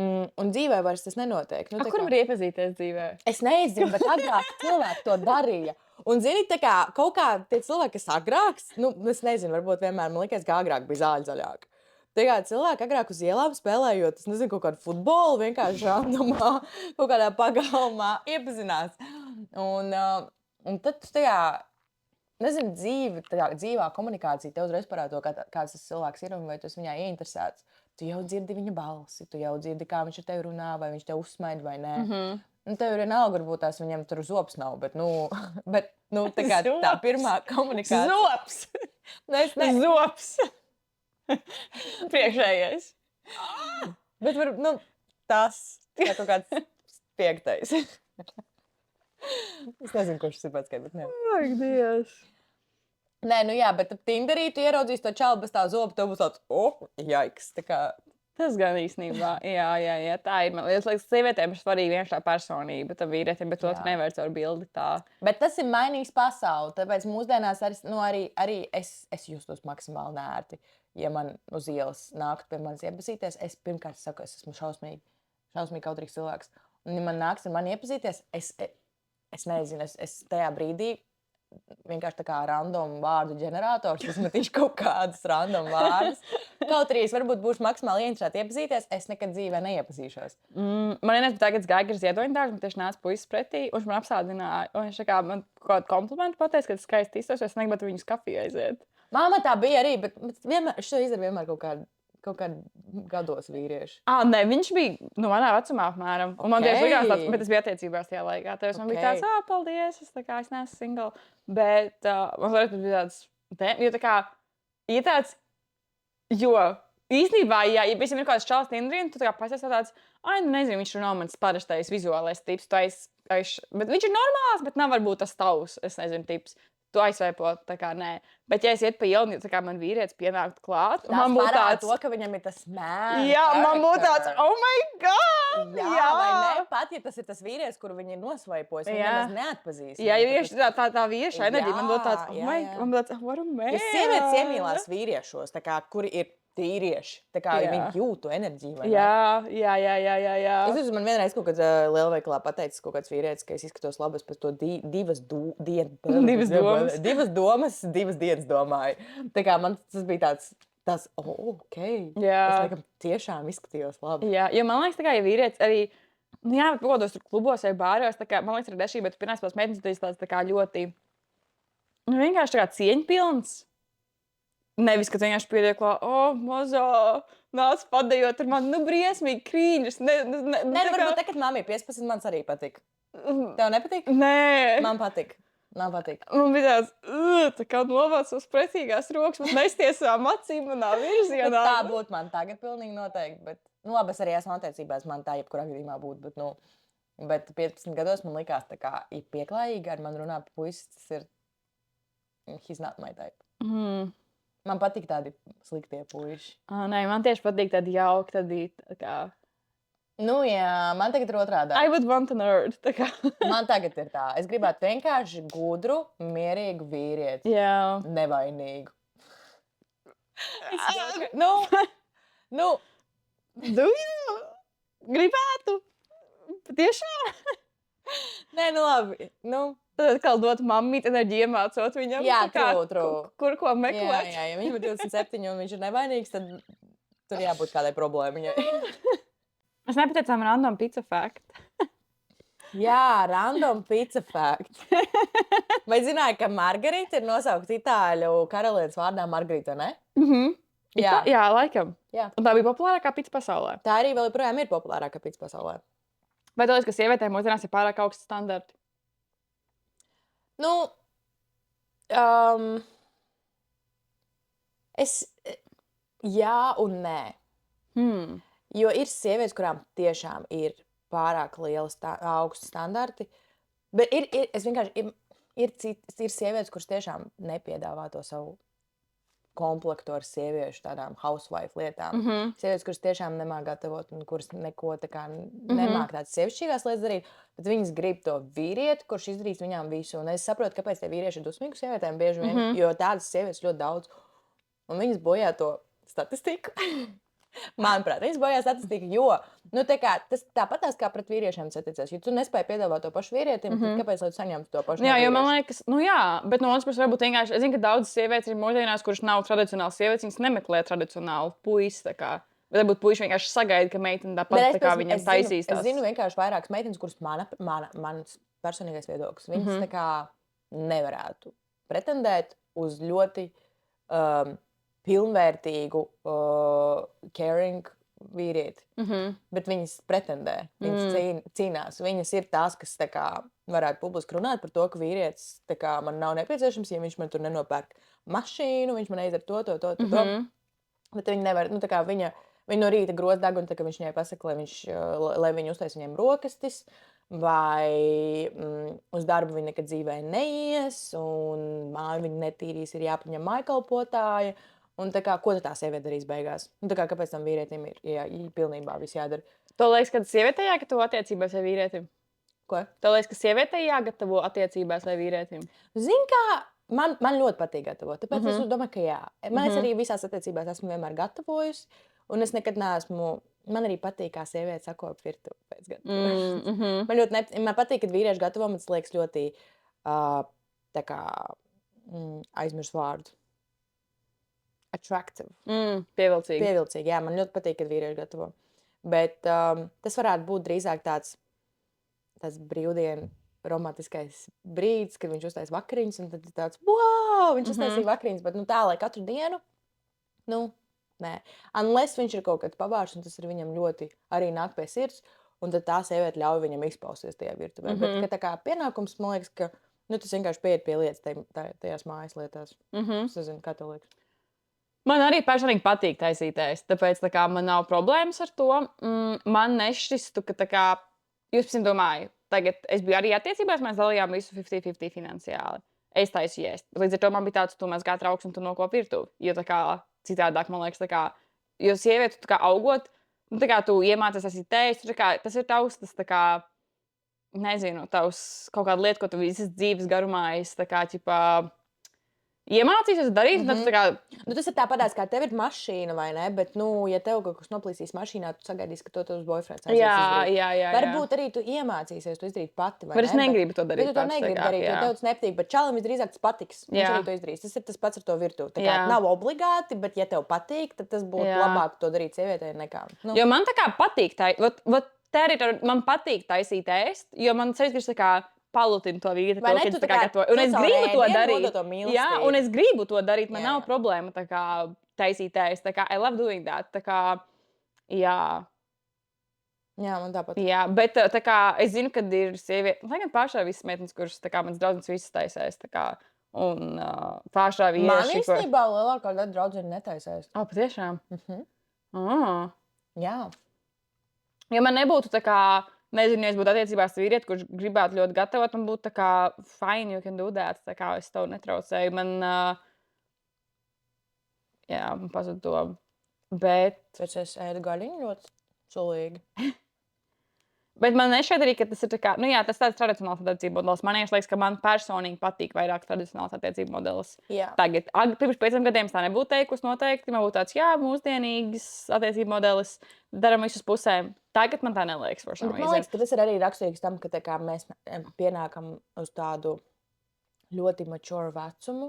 Un dzīvē vairs tas nenotiek. Nu, kur var iepazīties dzīvē? Es nezinu, bet agrāk cilvēki to darīja. Un, zini, tā kā kaut kā tie cilvēki, kas agrāks, nu, es nezinu, varbūt vienmēr man liekas, ka agrāk bija zāļi zaļāk. Tā kā cilvēki agrāk uz ielām spēlējot, es nezinu, kaut kādu futbolu, vienkārši randomā, kaut kādā pagalmā iepazinās. Un tad tu tajā, nezinu, dzīvā komunikācija tev uzreiz parāda to, kāds tas cilvēks ir un vai tu esi viņā ieinteresēts. Tu jau dzirdi viņa balsi, tu jau dzirdi, kā viņš ar tevi runā, vai viņš tev uzsmaida vai nē. Un tev ir vienalga, varbūt tās viņam tur zops nav, bet, tā kā tā pirmā komunikācija. Zops! Zops! Priekšējais. Bet tas ir kaut kāds 5. Es nezinu, kurš tas ir pats, bet ne. Ak, Dievs! Nē, nu jā, bet Tinderī tu ieraudzīs to čalu bez tā zoba, tev būs tāds, jaiks, tā kā. Tas gan īstenībā, jā, tā ir. Man liekas, sievietēm ir svarīga vienkārši tā personība, tam vīrietim, bet to tu nevar caur bildi tā. Bet tas ir mainījis pasauli, tāpēc mūsdienās arī es justos maksimāli nērti. Ja man uz ielas nākt pie manis iepazīties, es pirmkārt saku, es esmu šausmīgi kautrīgs cilvēks. Un ja man nāks ar mani iepazīties, es nezinu, es tajā brīdī vienkārši tā kā random vārdu ģenerators. Es metīšu kaut kādus random vārdus. Kaut arī es varbūt būšu maksimāli interesēta iepazīties, es nekad dzīvē neiepazīšos. Man vienreiz tagad gāja ar ziedoņdārzu, man tieši nāca puisis pretī, un viņš man apsādināja. Un viņš tā kā man kaut kādu komplimentu pateica, ka tas skaisti izsaucies, es negribu viņus kafiju aiziet. Māma tā bija arī, bet vienmēr, šo izdara vienmēr kaut kādi gados vīrieši. Nē, viņš bija manā vecumā apmēram. Un man tieši likās tāds, bet es biju attiecībās tajā laikā. Tev man bija tāds, paldies, es neesmu single. Bet man liekas, tas bija tāds, jo tā kā, ja tāds, jo īstenībā, ja visam ir kaut kāds čalis Tindrī, tu tā kā pasies tāds, nezinu, viņš nav mans parastais vizuālais tips, bet viņš ir normāls, bet nav varbūt tas tavs, es nezinu, tips. Tu aizsveipo, tā kā nē. Bet, ja es iet pa ielu, tā kā man vīrietis pienāktu klāt, man būtu tāds, to, ka viņam ir tas mērs. Jā, man būtu tāds, oh my God! Jā, vai ne? Pat, ja tas ir tas vīrietis, kuru viņi ir nosvaipojis, viņi nemaz neatpazīst. Jā, jo tā vīrieša enerģija, man būtu tāds, oh my God, man būtu tāds, what a man! Ja sievietes iemīlās vīriešos, tā kā, kuri ir tīrieši, tā kā viņi jūtu enerģiju, vai ne? Jā. Es domāju, man vienreiz kaut kādā lielveikalā pateicis kaut kāds vīrietis, ka es izskatos labi, es pēc to divas dienas domāju. Tā kā man tas bija tāds, ok. Jā. Es laikam tiešām izskatījos labi. Jā, jo man liekas, tā kā, ja vīrietis arī, jā, bet pagodos tur klubos vai bāros, tā kā, man liekas, ir dešī, bet pirmās pēc meitenes tāds tā kā ļoti, vienkārši tā kā cieņpilns. Nevis, ka vienkārši pietiek, mazā, nāc padējot ar mani, briesmīgi krīņas. Nē, varbūt tā, kad mamma ir 15, man arī patīk. Tev nepatīk? Nē. Man patīk. Man bija tāds, tā kā novāc uz pretīgās rokas, man nesties savām acīm manā virzienā. Tā būtu man tagad pilnīgi noteikti, bet, labi, es arī esmu attiecībās, man tā jebkurā gadījumā būtu, bet 15 gados man likās tā kā, ja pieklājīgi ar man runā puisis, tas ir, he's not my type. Man patīk tādi sliktie puiši. Nē, man tieši patīk tādi jauki, tādi tā kā... Jā, man tagad ir otrādā. I would want a nerd, tā kā. Man tagad ir tā. Es gribētu vienkārši gudru, mierīgu vīrieti. Jā. Nevainīgu. Gribētu. Patiešām. Nē, labi. Tad atkal dot mammīt enerģiju, iemācot viņam, jā, true. Kur ko meklēt. Jā, ja viņam ir 27 un viņš ir nevainīgs, tad tur jābūt kādai problēmiņai. Mēs nepateicām random pizza fact. Jā, random pizza fact. Vai zināji, ka Margarita ir nosaukta itāļu karalienes vārdā Margarita, ne? Jā, laikam. Jā. Un tā bija populārākā pizza pasaulē. Tā arī vēl joprojām ir populārākā pizza pasaulē. Vai tev liekas, ka sievietēm mūsdienās ir pārāk augsti standarti? Jā un nē. Jo ir sievietes, kurām tiešām ir pārāk liela augsti standarti, bet ir sievietes, kuras tiešām nepiedāvā to savu komplektu ar sieviešu tādām housewife lietām. Sievietes, kuras tiešām nemāk gatavot un kuras neko tā kā nemāk tādas sievišķīgās lietas darīt, bet viņas grib to vīrieti, kurš izdarīs viņām visu. Un es saprotu, kāpēc tie vīrieši ir dusmīgi uz sievietēm bieži vien, jo tādas sievietes ļoti daudz. Un viņas bojā to statistiku. Manuprāt, viņas bojā statistiku, jo tas tāpatās kā pret vīriešiem attiecās. Ja tu nespēji piedāvāt to pašu vīrietim, tad kāpēc lai tu saņemtu to pašu? Jā, jo man liekas, bet no otras puses varbūt vienkārši, es zinu, ka daudzas sievietes ir mūsdienās, kuras nav tradicionāls sievietes, viņas nemeklē tradicionālu puisi, tā kā. Bet varbūt puiši vienkārši sagaida, ka meitene tāpat tā kā viņam taisīs tās. Es zinu vienkārši vairākas meitenes, kuras mans personīgais viedoklis, viņas tā kā nevarētu pretendēt uz ļoti pilnvērtīgu, caring vīrieti. Bet viņas pretendē, viņas cīnās. Viņas ir tās, kas tā kā varētu publiski runāt par to, ka vīrietis tā kā man nav nepieciešams, ja viņš man tur nenopērk mašīnu, viņš man aizdara to. Bet viņi nevar, tā kā viņa no rīta groz degunu, tā kā viņš viņai pasaka, lai viņi uztais viņiem rokastis, vai uz darbu viņa nekad dzīvē neies, un māju viņa netīrīs, ir jāpaņem mājkalpotāja. Un tā kā, ko tā sieviete darīs beigās? Tā kā, kāpēc tam vīrietim ir pilnībā viss jādara? Tev liekas, ka sievietei jāgatavo attiecībās vai vīrietim? Ko? Tev liekas, ka sievietei jāgatavo attiecībās vai vīrietim? Zini kā, man ļoti patīk gatavot, tāpēc es domāju, ka jā. Es arī visās attiecībās esmu vienmēr gatavojusi, un es nekad neesmu, man arī patīk, kā sieviete sakop virtuvi pēc gatavošanas. Man patīk, kad vīrieši gatavo, man tas liekas ļoti tā kā aizmirst vārdu. Attractive. Pievilcīgi. Pievilcīgi, jā, man ļoti patīk, kad vīrieši gatavo. Bet tas varētu būt drīzāk tāds brīvdienu romantiskais brīdis, kad viņš uztais vakariņas, un tad tāds, wow, viņš uztaisīja vakariņas, bet tā, lai katru dienu, nē. Unless viņš ir kaut kāds pavārs, un tas ir viņam ļoti arī nāk pie sirds, un tad tā sieviete ļauj viņam izpausties tajā virtuvē. Bet, ka tā kā pienākums, man liekas, ka tas vienkārši pieiet pie lietas tajās mājas lietās. Es nezinu, kā tev liekas. Man arī personīgi patīk taisīt ēst, tāpēc man nav problēmas ar to. Man nešķistu, ka tā kā, jūs pēc domāju, tagad es biju arī attiecībās, mēs dalījām visu 50-50 finansiāli. Es taisīju ēst. Līdz ar to man bija tāds, tu mazgā trauks un tu noko virtuvi. Jo tā kā citādāk, man liekas, tā kā, jo sievieti tā kā augot, tā kā tu iemācies taisīt ēst, tas ir tavs, tas tā kā, nezinu, tavs kaut kāda lieta, ko tu visas dzīves garumā esi, tā kā, ķipā, iemācīsies darīt, tad tu tā kā... tas ir tāpatās, kā tev ir mašīna, vai ne? Bet, ja tev kaut kas noplīsīs mašīnā, tu sagaidīsi, ka to tavs boyfriends aizies izdarīt. Jā. Varbūt arī tu iemācīsies to izdarīt pati, vai ne? Bet es negribu to darīt. Bet tu to negribi darīt, jo tev tas nepatīk, bet čalim visdrīzāk tas patiks. Viņš arī to izdarīs. Tas ir tas pats ar to virtuvi. Tā kā nav obligāti, bet ja tev patīk, tad tas būtu labāk to darīt sievietei nekā. Jo man tā kā patīk, man patīk taisīt ēst, jo man sevis gribas tā kā palutina to vīri, un es gribu to darīt. Jā, un es gribu to darīt, man nav problēma tā kā taisīt ēst, tā kā I love doing that, tā kā, jā. Jā, man tāpat. Jā, bet tā kā es zinu, kad ir sieviete, lai gan pāršā visas meitenes, kuras tā kā mans draudzens visas taisēs, tā kā, un pāršā vīrieši. Man īstenībā lielākā daļa draudzeni netaisēs. Patiešām? Jā. Ja man nebūtu tā kā, nezinu, ja es būtu attiecībās vīrieti, kurš gribētu ļoti gatavot, man būtu tā kā fine, you can do that, tā kā es tev netraucēju. Man pazud to, bet... Pēc es ēdu gaļiņu ļoti sulīgi. Bet man nešķiet arī, ka tas ir tā kā, tas tāds tradicionāls attiecību modelis. Man liekas, ka man personīgi patīk vairāk tradicionāls attiecību modelis. Jā. Tagad, pirms 5 gadiem tā nebūtu teikusi noteikti. Man būtu tāds, mūsdienīgs attiecību modelis, daram visus pusēm. Tagad man tā neliekas. Man liekas, ka tas ir arī raksturīgs tam, ka tā kā mēs pienākam uz tādu ļoti mature vecumu,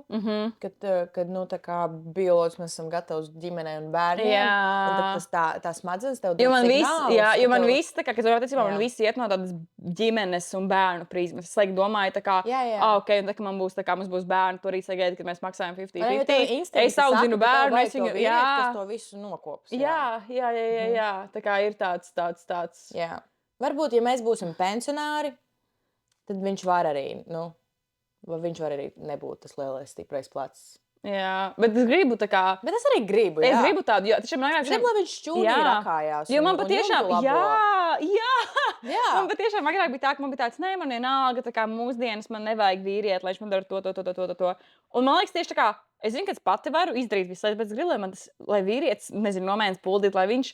kad tā kā bioloģiski mēs esam gatavi ģimenei un bērniem. Un tad tā smadzenes tev dod signālus. Jo man viss, tā kā, kad es attiecībā, man viss iet no tādas ģimenes un bērnu prizmas. Es laik domāju, tā kā, ok, un tā kā mums būs bērni, to arī sagaida, kad mēs maksājam 50-50. Es audzinu bērnu, es viņu, kas to visu nokops. Jā. Tā kā ir tāds. Jā. Varbūt, ja mēs būsim pensionāri, tad viņš var arī, viņš var arī nebūt tas lielais, stiprais plecs. Jā, bet es gribu tā kā... Bet es arī gribu, jā. Es gribu tādu, jo tiešām agrāk... Es gribu, lai viņš šķūnī rakājās. Jo man patiešām... Jā. Man patiešām agrāk bija tā, ka man bija tāds, man vienalga, tā kā mūsdienas man nevajag vīriet, lai viņš man dara to. Un man liekas tieši tā kā... Es zinu, ka es pati varu izdarīt visu, bet es gribu, lai vīrietis, nomēns puldīt, lai viņš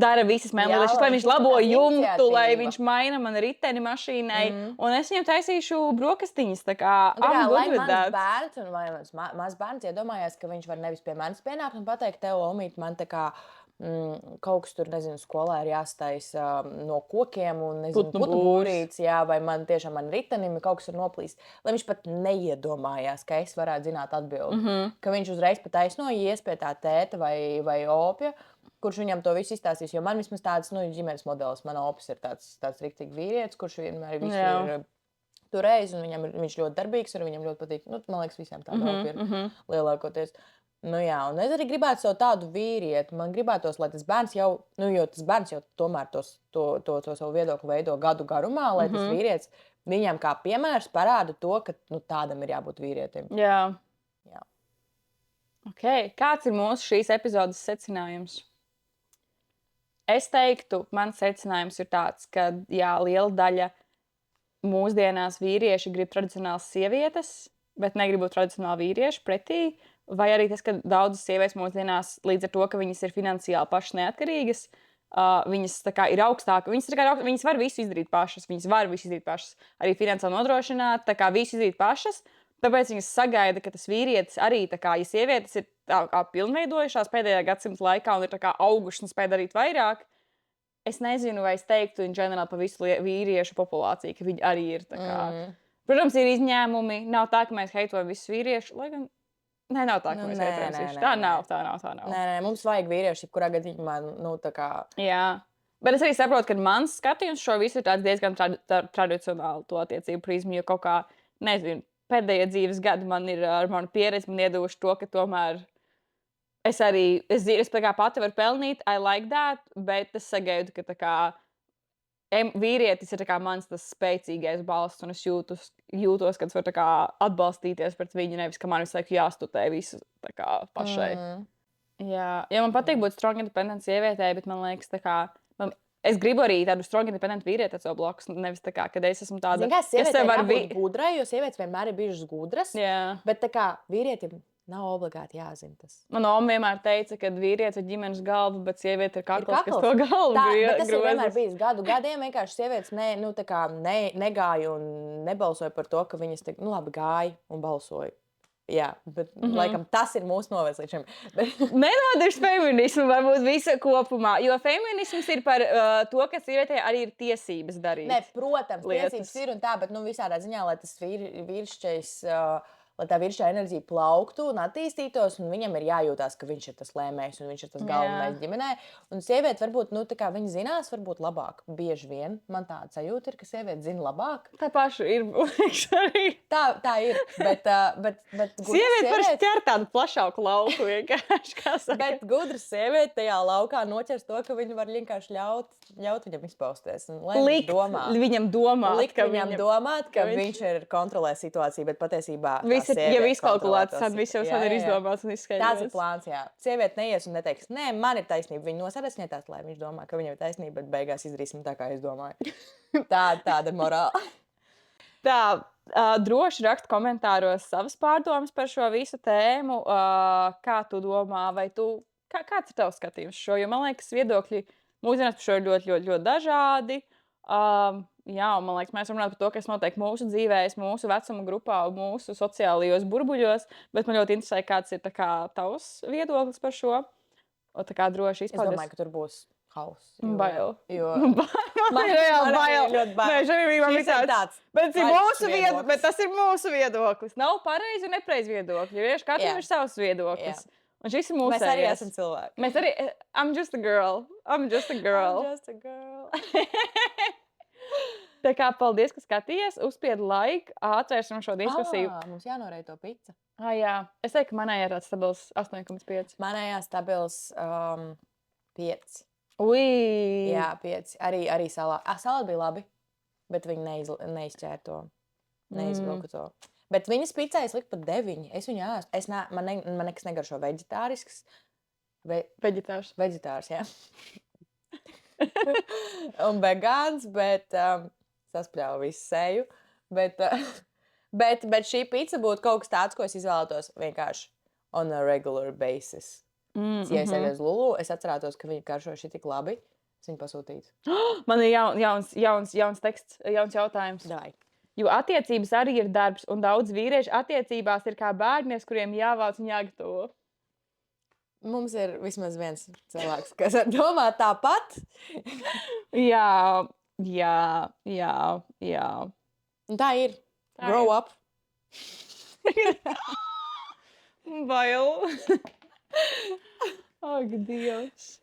dara visas mēlītes, lai viņš labo jumtu, lai viņš maina man riteni mašīnai, un es viņam taisīšu brokastiņas, tā kā, lai mans bērns un vai mans bērns iedomājās, ka viņš var nevis pie manis pienākt un pateikt, tev, Omīt, man tā kā kaut kas tur, nezinu, skolā ir jāstaisa no kokiem un, nezinu, putu būrīts, vai man tiešām ritenim kaut kas ir noplīst. Lai viņš pat neiedomājās, ka es varētu zināt atbildi. Ka viņš uzreiz pat ies pie tā tēta vai opja, kurš viņam to visu izstāstīs. Jo man vismaz tāds, ģimenes modelis, mana opis ir tāds riktīgi vīrietis, kurš vienmēr visu ir turējis, un viņš ļoti darbīgs, un viņam ļoti patīk. Man liekas, visiem tāda opi ir lielākoties. Un es arī gribētu savu tādu vīrieti. Man gribētos, lai tas bērns jau, jo tas bērns jau tomēr to savu viedokli veido gadu garumā, lai tas vīrietis viņam kā piemērs parāda to, ka tādam ir jābūt vīrietim. Jā. Okay. Kāds ir mūsu šīs epizodes secinājums? Es teiktu, mans secinājums ir tāds, ka liela daļa mūsdienās vīrieši grib tradicionālas sievietes, bet negrib būt tradicionāli vīrieši pretī. Vai arī tas, ka daudzas sievietes mūsdienās līdz ar to, ka viņas ir finansiāli pašas neatkarīgas, viņas tā kā ir augstākas, viņas var visu izdarīt pašas, arī finansiāli nodrošināt, tā kā visu izdarīt pašas, tāpēc viņas sagaida, ka tas vīrietis arī, tā kā, ja sievietes ir tā kā pilnveidojušās pēdējā gadsimta laikā un ir tā kā augušas un spēj darīt vairāk, es nezinu, vai es teiktu in general pa visu vīriešu populāciju, ka viņi arī ir tā kā... Protams, ir izņēmumi. Nav tā, ka mēs heitojam visus vīriešus. Lai gan, nē, nav tā, ka mēs heitojam visus. Tā nav. Nē, mums vajag vīrieši, kurā gadījumā, tā kā... Jā. Bet es arī saprotu, ka mans skatījums šo visu ir tāds diezgan tradicionāli to attiecību prizmu, jo kaut kā, nezinu, pēdējie dzīves gadi man ir ar manu pieredzi, man iedoši to, ka tomēr es kā pati varu pelnīt, I like that, bet es sagaidu, ka tā kā vīrietis ir tā kā mans tas spēcīgais balsts, un es jūtos, ka es varu tā kā atbalstīties pret viņu, nevis, ka man visu laiku jāstutē visu tā kā pašai. Jā, man patīk būt strong independent sievietei, bet man liekas tā kā, es gribu arī tādu strong independent vīrieti ar savu blakus, nevis tā kā, kad es esmu tāda... Zini, kā sievietei jābūt gudrai, jo sievietes vienmēr ir bijušas gudras, bet tā kā vīrietim nav obligāti jāzina tas. Man oma vienmēr teica, ka vīrietis ir ģimenes galva, bet sieviete ir kakls, kas to galvu grozas. Tas ir vienmēr bijis gadiem, vienkārši sievietes negāja un nebalsoja par to, ka viņas labi gāja un balsoja. Jā, bet laikam tas ir mūsu novērs līdz šim. Nenodarš feminismu varbūt visa kopumā, jo feminisms ir par to, ka sievietē arī ir tiesības darīt. Nē, protams, tiesības ir un tā, bet visādā ziņā, lai tas vīrišķais... lai tā vīrišķā enerģija plauktu un attīstītos, un viņam ir jājūtās, ka viņš ir tas lēmējs un viņš ir tas galvenais ģimenē. Un sieviete varbūt, tā kā viņa zinās, varbūt labāk. Bieži vien man tāda sajūta ir, ka sieviete zina labāk. Tā paša ir, arī. Tā ir, bet sieviete var ķert tādu plašāku lauku vienkārši, kā saka. Bet gudra sieviete tajā laukā noķers to, ka viņa var vienkārši ļaut viņam izpausties. Likt viņam domāt, ka viņš ir kontrolē situāciju, bet patiesībā ja izkalkulēts, tad viss jau ir izdomāts un izskaidrots. Tāds ir plāns, jā. Sieviete neies un neteiks, nē, man ir taisnība. Viņa nosarasņietās, lai viņš domā, ka viņam ir taisnība, bet beigās izdarīsim tā, kā es domāju. Tāda morāla. Tā, droši rakst komentāros savas pārdomas par šo visu tēmu. Kā tu domā, vai kāds ir tavs skatījums šo? Jo man liekas, viedokļi mūsdienās par šo ir ļoti, ļoti, ļoti dažādi. Jā, un man liekas, mēs varam runāt par to, kas notiek mūsu dzīvēs, mūsu vecuma grupā, mūsu sociālajos burbuļos, bet man ļoti interesē, kāds ir tavs viedoklis par šo. Un tā kā droši izpaudies. Es domāju, ka tur būs hauss. Bail. Man ir ļoti bail. Nē, žēlīgi man visāds. Bet tas ir mūsu viedoklis. Nav pareizi un nepreizi viedokļi. Katram ir savs viedoklis. Un šis ir mūsu Mēs arī esam cilvēki. Mēs arī, I'm just a girl. Tā kā paldies, ka skatījies, uzspiedi laiku, atvērsim šo diskusiju. Mums jānorēja to pica. Jā. Es teiktu, ka manējā ir tāds stabils 8,5. Manējā stabils 5. Ui! Jā, 5. Arī salāti. Salāti bija labi, bet viņi neizķēra to. Neizvilka to. Bet viņas picā es liku pat 9. Es viņu ēstu. Man nekas negaršo veģetārisks. Veģetārs, jā. Un vegāns, bet saspļāva visu seju. Bet šī pica būtu kaut kas tāds, ko es izvēlētos vienkārši on a regular basis. Ja es eju uz Lulu, es atcerētos, ka viņi garšo šī tik labi. Es viņu pasūtītu. Man ir jauns teksts, jauns jautājums. Davai. Jo attiecības arī ir darbs, un daudz vīriešu attiecībās ir kā bērnies, kuriem jāvāc un jāgatavo. Mums ir vismaz viens cilvēks, kas domā tāpat. Jā. Un tā ir. Grow up. Bail. Ak, Dievs.